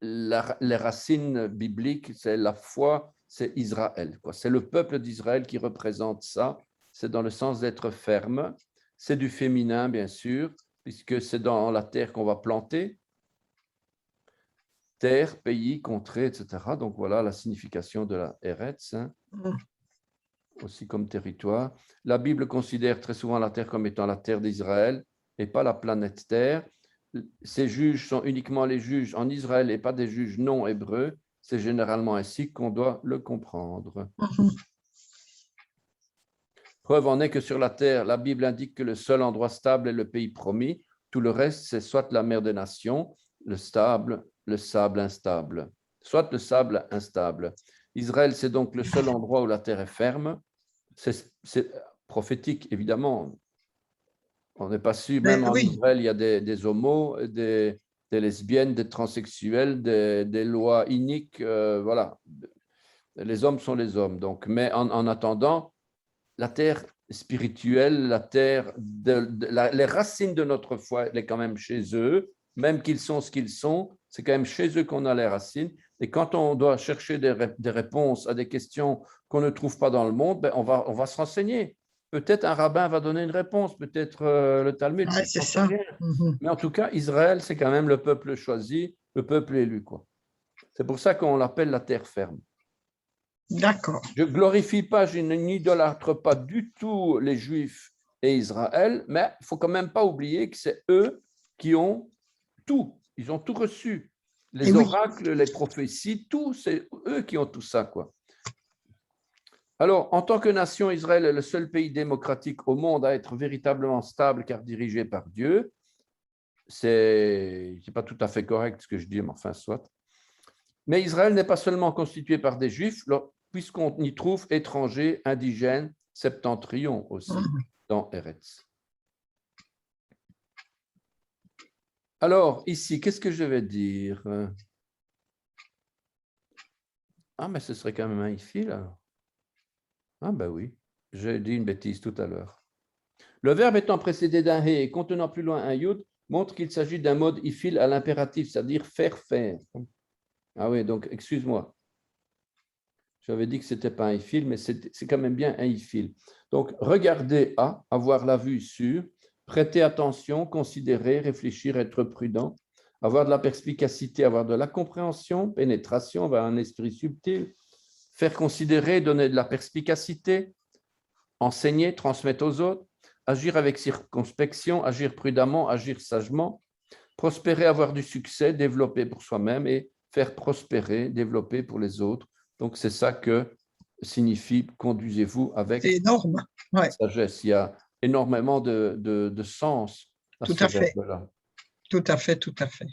les racines bibliques, c'est la foi, c'est Israël, quoi. C'est le peuple d'Israël qui représente ça. C'est dans le sens d'être ferme. C'est du féminin, bien sûr, puisque c'est dans la terre qu'on va planter. Terre, pays, contrée, etc. Donc voilà la signification de la Eretz, hein, aussi comme territoire. La Bible considère très souvent la terre comme étant la terre d'Israël et pas la planète Terre. Ces juges sont uniquement les juges en Israël et pas des juges non hébreux. C'est généralement ainsi qu'on doit le comprendre. Preuve en est que sur la terre, la Bible indique que le seul endroit stable est le pays promis. Tout le reste, c'est soit la mer des nations, le sable instable, soit le sable instable. Israël, c'est donc le seul endroit où la terre est ferme. C'est prophétique, évidemment. On n'est pas sûr, même en Oui. Israël, il y a des homos, des lesbiennes, des transsexuels, des lois iniques. Voilà. Les hommes sont les hommes. Donc, mais en attendant, la terre spirituelle, la terre, les racines de notre foi, elle est quand même chez eux, même qu'ils sont ce qu'ils sont, c'est quand même chez eux qu'on a les racines. Et quand on doit chercher des réponses à des questions qu'on ne trouve pas dans le monde, ben on va se renseigner. Peut-être un rabbin va donner une réponse, peut-être le Talmud, Ouais, c'est j'en sais ça. rien. Mais en tout cas, Israël, c'est quand même le peuple choisi, le peuple élu, quoi. C'est pour ça qu'on l'appelle la terre ferme. D'accord. Je ne glorifie pas, je n'idolâtre pas du tout les Juifs et Israël, mais il ne faut quand même pas oublier que c'est eux qui ont tout. Ils ont tout reçu. Et Les oui. oracles, les prophéties, tout, c'est eux qui ont tout ça, quoi. Alors, en tant que nation, Israël est le seul pays démocratique au monde à être véritablement stable car dirigé par Dieu. C'est pas tout à fait correct ce que je dis, mais enfin, soit. Mais Israël n'est pas seulement constitué par des Juifs, puisqu'on y trouve étrangers, indigènes, septentrions aussi, dans Eretz. Alors, ici, qu'est-ce que je vais dire? Ah, mais ce serait quand même un ifi, là. Ah, ben oui, j'ai dit une bêtise tout à l'heure. Le verbe étant précédé d'un he et contenant plus loin un yud montre qu'il s'agit d'un mode ifil à l'impératif, c'est-à-dire faire. Ah oui, donc excuse-moi. J'avais dit que ce n'était pas un ifil, mais c'est quand même bien un ifil. Donc, regarder à, avoir la vue sur, prêter attention, considérer, réfléchir, être prudent, avoir de la perspicacité, avoir de la compréhension, pénétration, avoir un esprit subtil, faire considérer, donner de la perspicacité, enseigner, transmettre aux autres, agir avec circonspection, agir prudemment, agir sagement, prospérer, avoir du succès, développer pour soi-même et faire prospérer, développer pour les autres. Donc, c'est ça que signifie conduisez-vous avec C'est énorme. Ouais. sagesse. Il y a énormément de sens à Tout ce à fait. verbe-là. Tout à fait, tout à fait.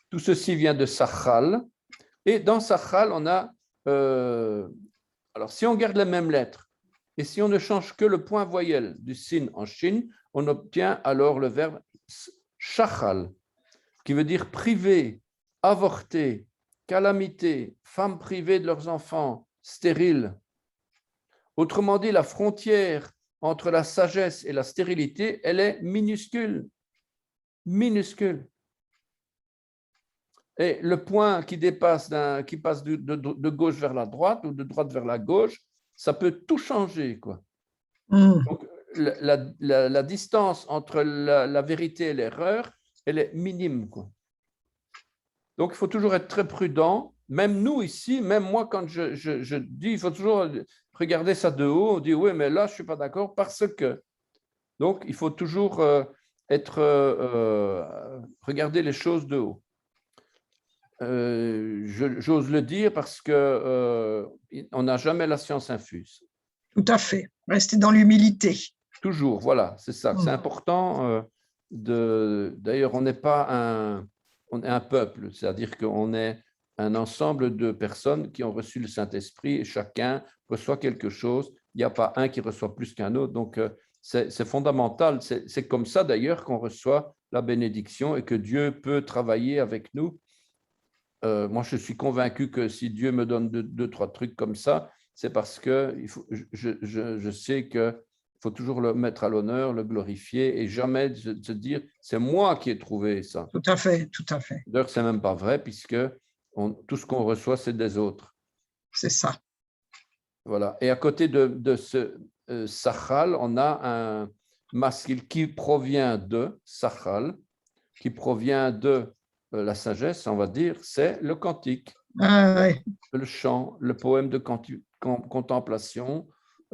Tout ceci vient de Sachal. Et dans Sachal, on a... alors, si on garde les mêmes lettres et si on ne change que le point voyelle du sin en shin, on obtient alors le verbe shachal, qui veut dire privé, avorté, calamité, femmes privées de leurs enfants, stériles. Autrement dit, la frontière entre la sagesse et la stérilité, elle est minuscule. Minuscule. Et le point qui passe de gauche vers la droite ou de droite vers la gauche, ça peut tout changer, quoi. Donc, la distance entre la vérité et l'erreur, elle est minime, quoi. Donc, il faut toujours être très prudent. Même nous ici, même moi, quand je dis, il faut toujours regarder ça de haut, on dit oui, mais là, je ne suis pas d'accord parce que. Donc, il faut toujours regarder les choses de haut. J'ose le dire parce que on n'a jamais la science infuse. Tout à fait. Rester dans l'humilité. Toujours, voilà, c'est ça. C'est important. D'ailleurs, on n'est pas on est un peuple, c'est-à-dire qu'on est un ensemble de personnes qui ont reçu le Saint-Esprit et chacun reçoit quelque chose. Il n'y a pas un qui reçoit plus qu'un autre. Donc, c'est fondamental. C'est comme ça d'ailleurs qu'on reçoit la bénédiction et que Dieu peut travailler avec nous. Moi, je suis convaincu que si Dieu me donne deux, trois trucs comme ça, c'est parce que je sais qu'il faut toujours le mettre à l'honneur, le glorifier et jamais se dire c'est moi qui ai trouvé ça. Tout à fait, tout à fait. D'ailleurs, ce n'est même pas vrai puisque tout ce qu'on reçoit, c'est des autres. C'est ça. Voilà. Et à côté de ce Sachal, on a un masquil qui provient de Sachal, qui provient de la sagesse, on va dire, c'est le cantique, le chant, le poème de contemplation.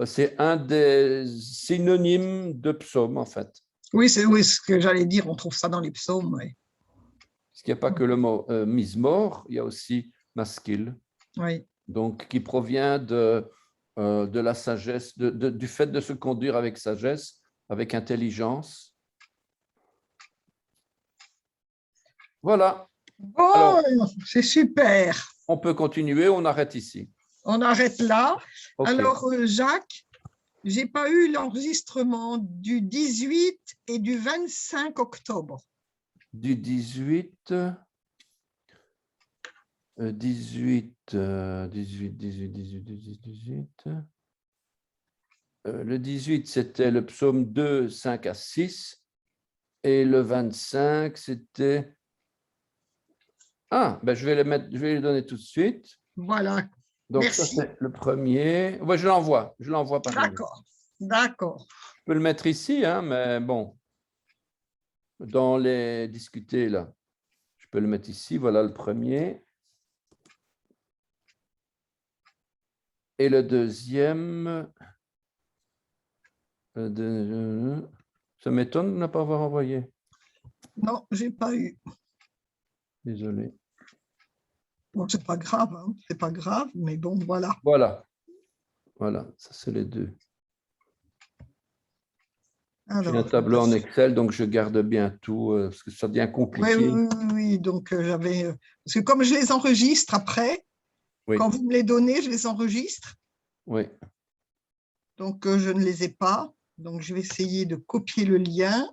C'est un des synonymes de psaume, en fait. Oui, c'est ce que j'allais dire, on trouve ça dans les psaumes. Oui. Parce qu'il n'y a pas que le mot mismor, il y a aussi maskil, donc qui provient de la sagesse, du fait de se conduire avec sagesse, avec intelligence. Voilà. Bon, alors, c'est super. On peut continuer, on arrête ici. On arrête là. Okay. Alors, Jacques, je n'ai pas eu l'enregistrement du 18 et du 25 octobre. Du 18... 18. Le 18, c'était le psaume 2, 5 à 6. Et le 25, c'était... Ah, ben je vais les donner tout de suite. Voilà. Donc, merci. Ça, c'est le premier. Ouais, je l'envoie par email. D'accord. Je peux le mettre ici, hein, mais bon. Dans les discuter, là. Je peux le mettre ici. Voilà le premier. Et le deuxième... Ça m'étonne de ne pas avoir envoyé. Non, je n'ai pas eu. Désolé. Bon, c'est pas grave, hein. C'est pas grave, mais bon, voilà. Voilà, ça c'est les deux. J'ai un tableau en Excel, donc je garde bien tout, parce que ça devient compliqué. Oui, donc j'avais... Parce que comme je les enregistre après, quand vous me les donnez, je les enregistre. Oui. Donc, je ne les ai pas. Donc, je vais essayer de copier le lien.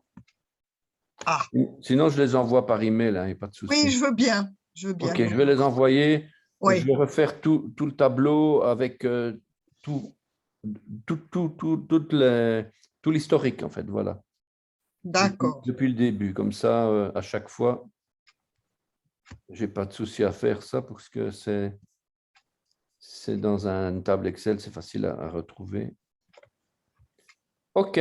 Ah. Sinon, je les envoie par email, il n'y a pas de souci. Oui, je veux bien. Ok, je vais les envoyer. Oui. Je vais refaire tout le tableau avec tout l'historique, en fait, voilà. D'accord. Depuis le début, comme ça, à chaque fois, je n'ai pas de souci à faire ça parce que c'est dans une table Excel, c'est facile à retrouver. OK.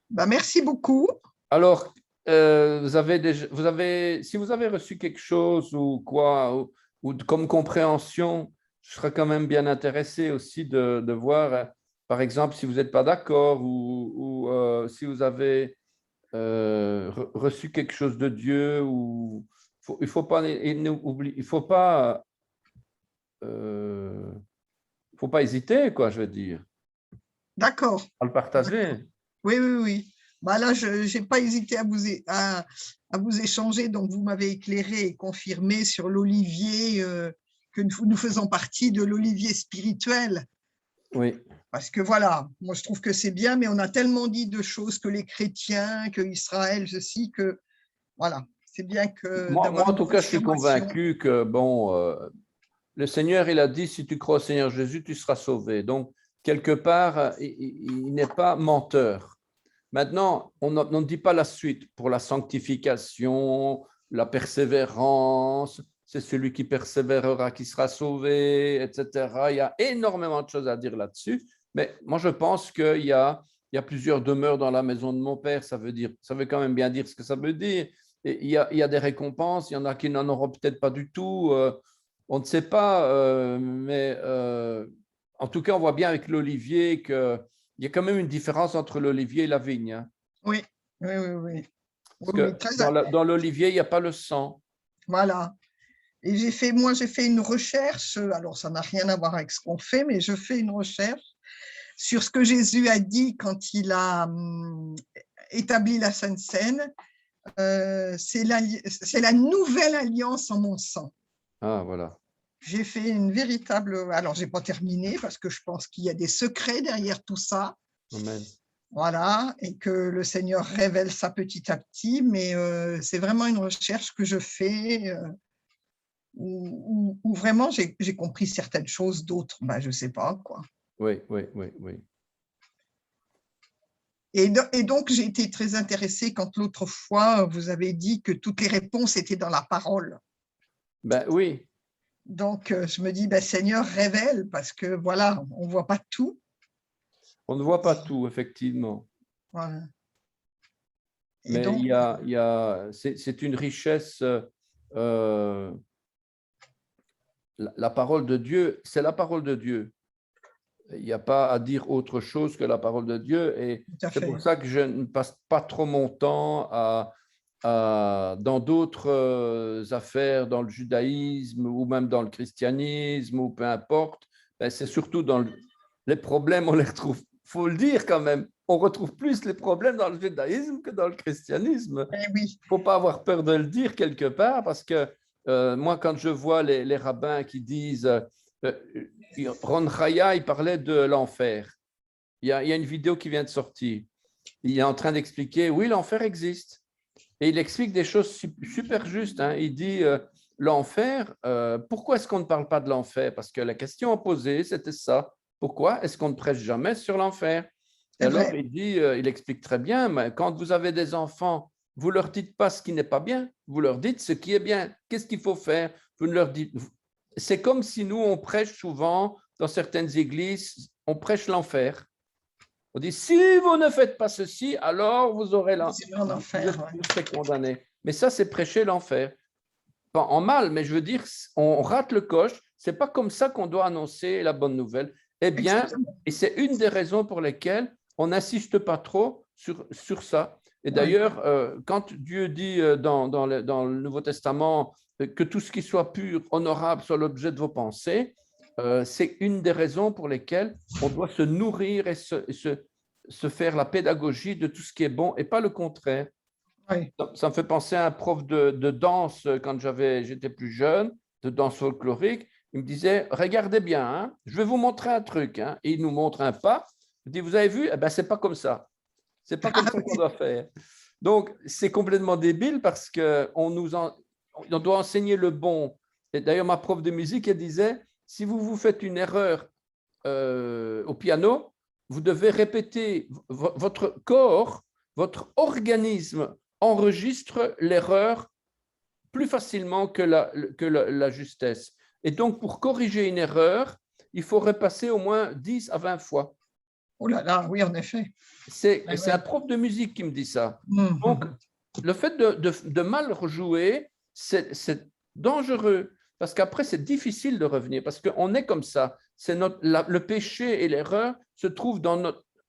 Ben, merci beaucoup. Alors, si vous avez reçu quelque chose ou quoi, ou comme compréhension, je serais quand même bien intéressé aussi de voir, par exemple, si vous n'êtes pas d'accord ou si vous avez reçu quelque chose de Dieu, ou il faut pas hésiter, quoi, je veux dire. D'accord. À le partager. Oui. Bah là, je n'ai pas hésité à vous échanger. Donc, vous m'avez éclairé et confirmé sur l'olivier, que nous faisons partie de l'olivier spirituel. Oui. Parce que voilà, moi je trouve que c'est bien, mais on a tellement dit de choses que les chrétiens, que Israël, ceci, que voilà, c'est bien que... Moi, en tout cas, je suis convaincu que, bon, le Seigneur, il a dit, si tu crois au Seigneur Jésus, tu seras sauvé. Donc, quelque part, il n'est pas menteur. Maintenant, on ne dit pas la suite. Pour la sanctification, la persévérance, c'est celui qui persévérera qui sera sauvé, etc. Il y a énormément de choses à dire là-dessus. Mais moi, je pense qu'il y a plusieurs demeures dans la maison de mon Père. Ça veut quand même bien dire ce que ça veut dire. Et il y a des récompenses. Il y en a qui n'en auront peut-être pas du tout. On ne sait pas, mais en tout cas, on voit bien avec l'olivier qu'il y a quand même une différence entre l'olivier et la vigne. Hein. Oui, oui, oui, oui. Parce Oui, oui, que dans l'olivier, il n'y a pas le sang. voilà. Et j'ai fait une recherche, alors ça n'a rien à voir avec ce qu'on fait, mais je fais une recherche sur ce que Jésus a dit quand il a établi la Sainte Seine. C'est la nouvelle alliance en mon sang. Ah, voilà. J'ai fait une véritable... Alors, je n'ai pas terminé parce que je pense qu'il y a des secrets derrière tout ça. Amen. Voilà, et que le Seigneur révèle ça petit à petit, mais c'est vraiment une recherche que je fais où vraiment j'ai compris certaines choses, d'autres, ben, je ne sais pas, quoi. Oui, oui, oui, oui. Et donc, j'ai été très intéressée quand l'autre fois, vous avez dit que toutes les réponses étaient dans la parole. Ben oui. Donc, je me dis, ben, Seigneur, révèle, parce que voilà, on ne voit pas tout. On ne voit pas tout, effectivement. Voilà. Et Mais donc, c'est une richesse. La parole de Dieu, c'est la parole de Dieu. Il n'y a pas à dire autre chose que la parole de Dieu. Et tout à c'est pour fait. ça que je ne passe pas trop mon temps dans d'autres affaires, dans le judaïsme ou même dans le christianisme ou peu importe. Ben, c'est surtout les problèmes, on les retrouve. Il faut le dire quand même. On retrouve plus les problèmes dans le judaïsme que dans le christianisme. Eh oui, Il ne faut pas avoir peur de le dire quelque part parce que moi, quand je vois les rabbins qui disent Ron Chaya, il parlait de l'enfer. Il y a une vidéo qui vient de sortir. Il est en train d'expliquer, oui, l'enfer existe. Et il explique des choses super justes. Hein. Il dit, l'enfer, pourquoi est-ce qu'on ne parle pas de l'enfer? Parce que la question posée, c'était ça. Pourquoi est-ce qu'on ne prêche jamais sur l'enfer? Et alors, vrai. il dit, il explique très bien, mais quand vous avez des enfants, vous ne leur dites pas ce qui n'est pas bien, vous leur dites ce qui est bien. Qu'est-ce qu'il faut faire? Vous ne leur dites... C'est comme si nous, on prêche souvent, dans certaines églises, on prêche l'enfer. On dit, si vous ne faites pas ceci, alors vous aurez vous serez condamné. Mais ça, c'est prêcher l'enfer. Pas en mal, mais je veux dire, on rate le coche. C'est pas comme ça qu'on doit annoncer la bonne nouvelle. Eh bien, Exactement. et c'est une des raisons pour lesquelles on n'insiste pas trop sur ça. Et d'ailleurs, quand Dieu dit dans le Nouveau Testament que tout ce qui soit pur, honorable, soit l'objet de vos pensées, c'est une des raisons pour lesquelles on doit se nourrir et se faire la pédagogie de tout ce qui est bon et pas le contraire. Oui. Ça me fait penser à un prof de danse quand j'étais plus jeune, de danse folklorique. Il me disait, regardez bien, hein, je vais vous montrer un truc. Hein. Et il nous montre un pas. Il dit, vous avez vu? Eh ben, c'est pas comme ça. C'est pas comme ça qu'on doit faire. Donc, c'est complètement débile parce qu'on on doit enseigner le bon. Et d'ailleurs, ma prof de musique, elle disait, si vous faites une erreur au piano, vous devez répéter, votre corps, votre organisme enregistre l'erreur plus facilement que la justesse. Et donc, pour corriger une erreur, il faut repasser au moins 10 à 20 fois. Oh là là, oui, en effet. C'est un prof de musique qui me dit ça. Donc, le fait de mal rejouer, c'est dangereux parce qu'après, c'est difficile de revenir parce qu'on est comme ça. Le péché et l'erreur se trouvent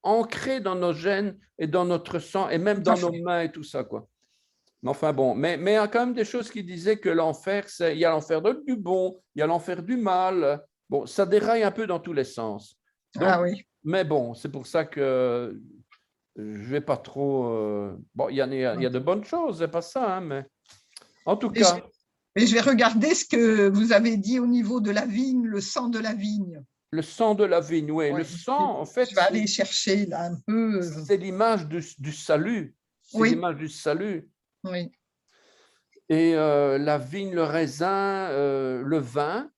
ancrés dans nos gènes et dans notre sang et même dans nos mains et tout ça, quoi. Mais enfin bon, mais il y a quand même des choses qui disaient que l'enfer, il y a l'enfer du bon, il y a l'enfer du mal. Bon, ça déraille un peu dans tous les sens. Donc, oui. Mais bon, c'est pour ça que je ne vais pas trop... Bon, il y a de bonnes choses, c'est pas ça, hein, mais en tout cas... Mais je vais regarder ce que vous avez dit au niveau de la vigne, le sang de la vigne. Le sang de la vigne, oui. Le sang, en fait, je vais aller chercher là un peu. C'est l'image du salut. C'est l'image du salut. Oui. Et la vigne, le raisin, le vin,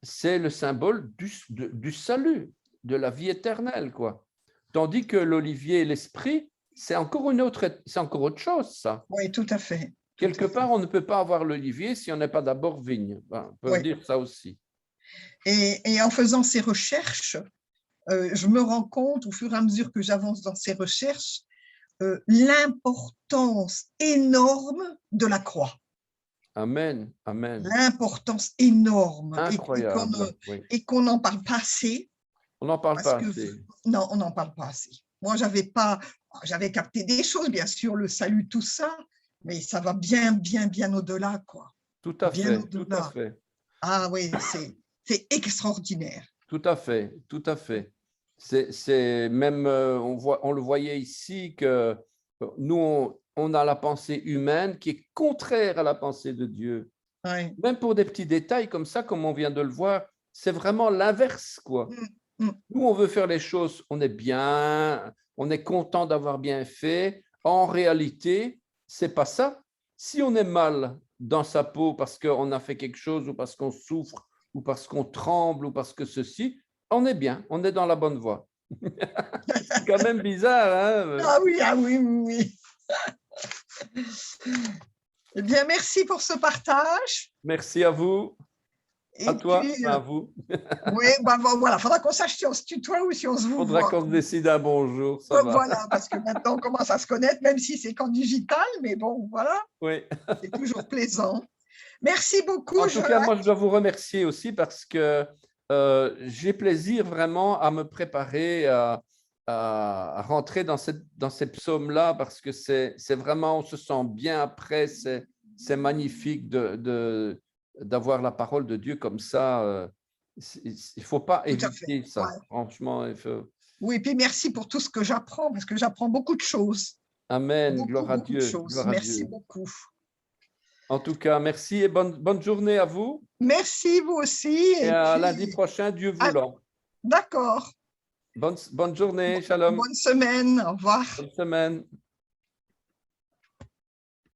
c'est le symbole du salut, de la vie éternelle, quoi. Tandis que l'olivier et l'esprit, c'est encore autre chose, ça. Oui, tout à fait. Quelque part, on ne peut pas avoir l'olivier si on n'est pas d'abord vigne. On peut dire ça aussi. Et en faisant ces recherches, je me rends compte, au fur et à mesure que j'avance dans ces recherches, l'importance énorme de la croix. Amen. Amen. l'importance énorme Incroyable. Oui. et qu'on n'en parle pas assez. On n'en parle Parce pas que, assez. non, on n'en parle pas assez. Moi, j'avais capté des choses, bien sûr, le salut, tout ça, mais ça va bien, bien, bien au-delà, quoi. Tout à Bien fait. Tout à au-delà. fait. Ah oui, c'est extraordinaire. Tout à fait, tout à fait. C'est même, on le voyait ici que nous, on a la pensée humaine qui est contraire à la pensée de Dieu. Ouais. Même pour des petits détails comme ça, comme on vient de le voir, c'est vraiment l'inverse, quoi. Mm. Nous, on veut faire les choses, on est bien, on est content d'avoir bien fait. En réalité, c'est pas ça. Si on est mal dans sa peau parce qu'on a fait quelque chose ou parce qu'on souffre ou parce qu'on tremble ou parce que ceci, on est bien, on est dans la bonne voie. C'est quand même bizarre, hein? Ah oui, oui. Eh bien, merci pour ce partage. Merci à vous, Et à toi, puis, à vous. oui, voilà, faudra qu'on sache si on se tutoie ou si on se vous Faudra voit. qu'on se décide un bonjour, ça va. Voilà, parce que maintenant, on commence à se connaître, même si c'est qu'en digital, mais bon, voilà, Oui. c'est toujours plaisant. Merci beaucoup, En tout cas, moi, je dois vous remercier aussi parce que j'ai plaisir vraiment à me préparer à rentrer dans ces psaumes-là parce que c'est vraiment, on se sent bien après, c'est magnifique d'avoir la parole de Dieu comme ça. Il ne faut pas Tout à fait. éviter ça, Ouais. franchement. Il faut... Oui, et puis merci pour tout ce que j'apprends, parce que j'apprends beaucoup de choses. Amen, gloire à Beaucoup de Dieu. choses. Gloire à Merci Dieu. beaucoup. En tout cas, merci et bonne journée à vous. Merci, vous aussi. Et Et à puis, lundi prochain, Dieu voulant. d'accord. Bonne journée, shalom. Bonne semaine. Au revoir. Bonne semaine.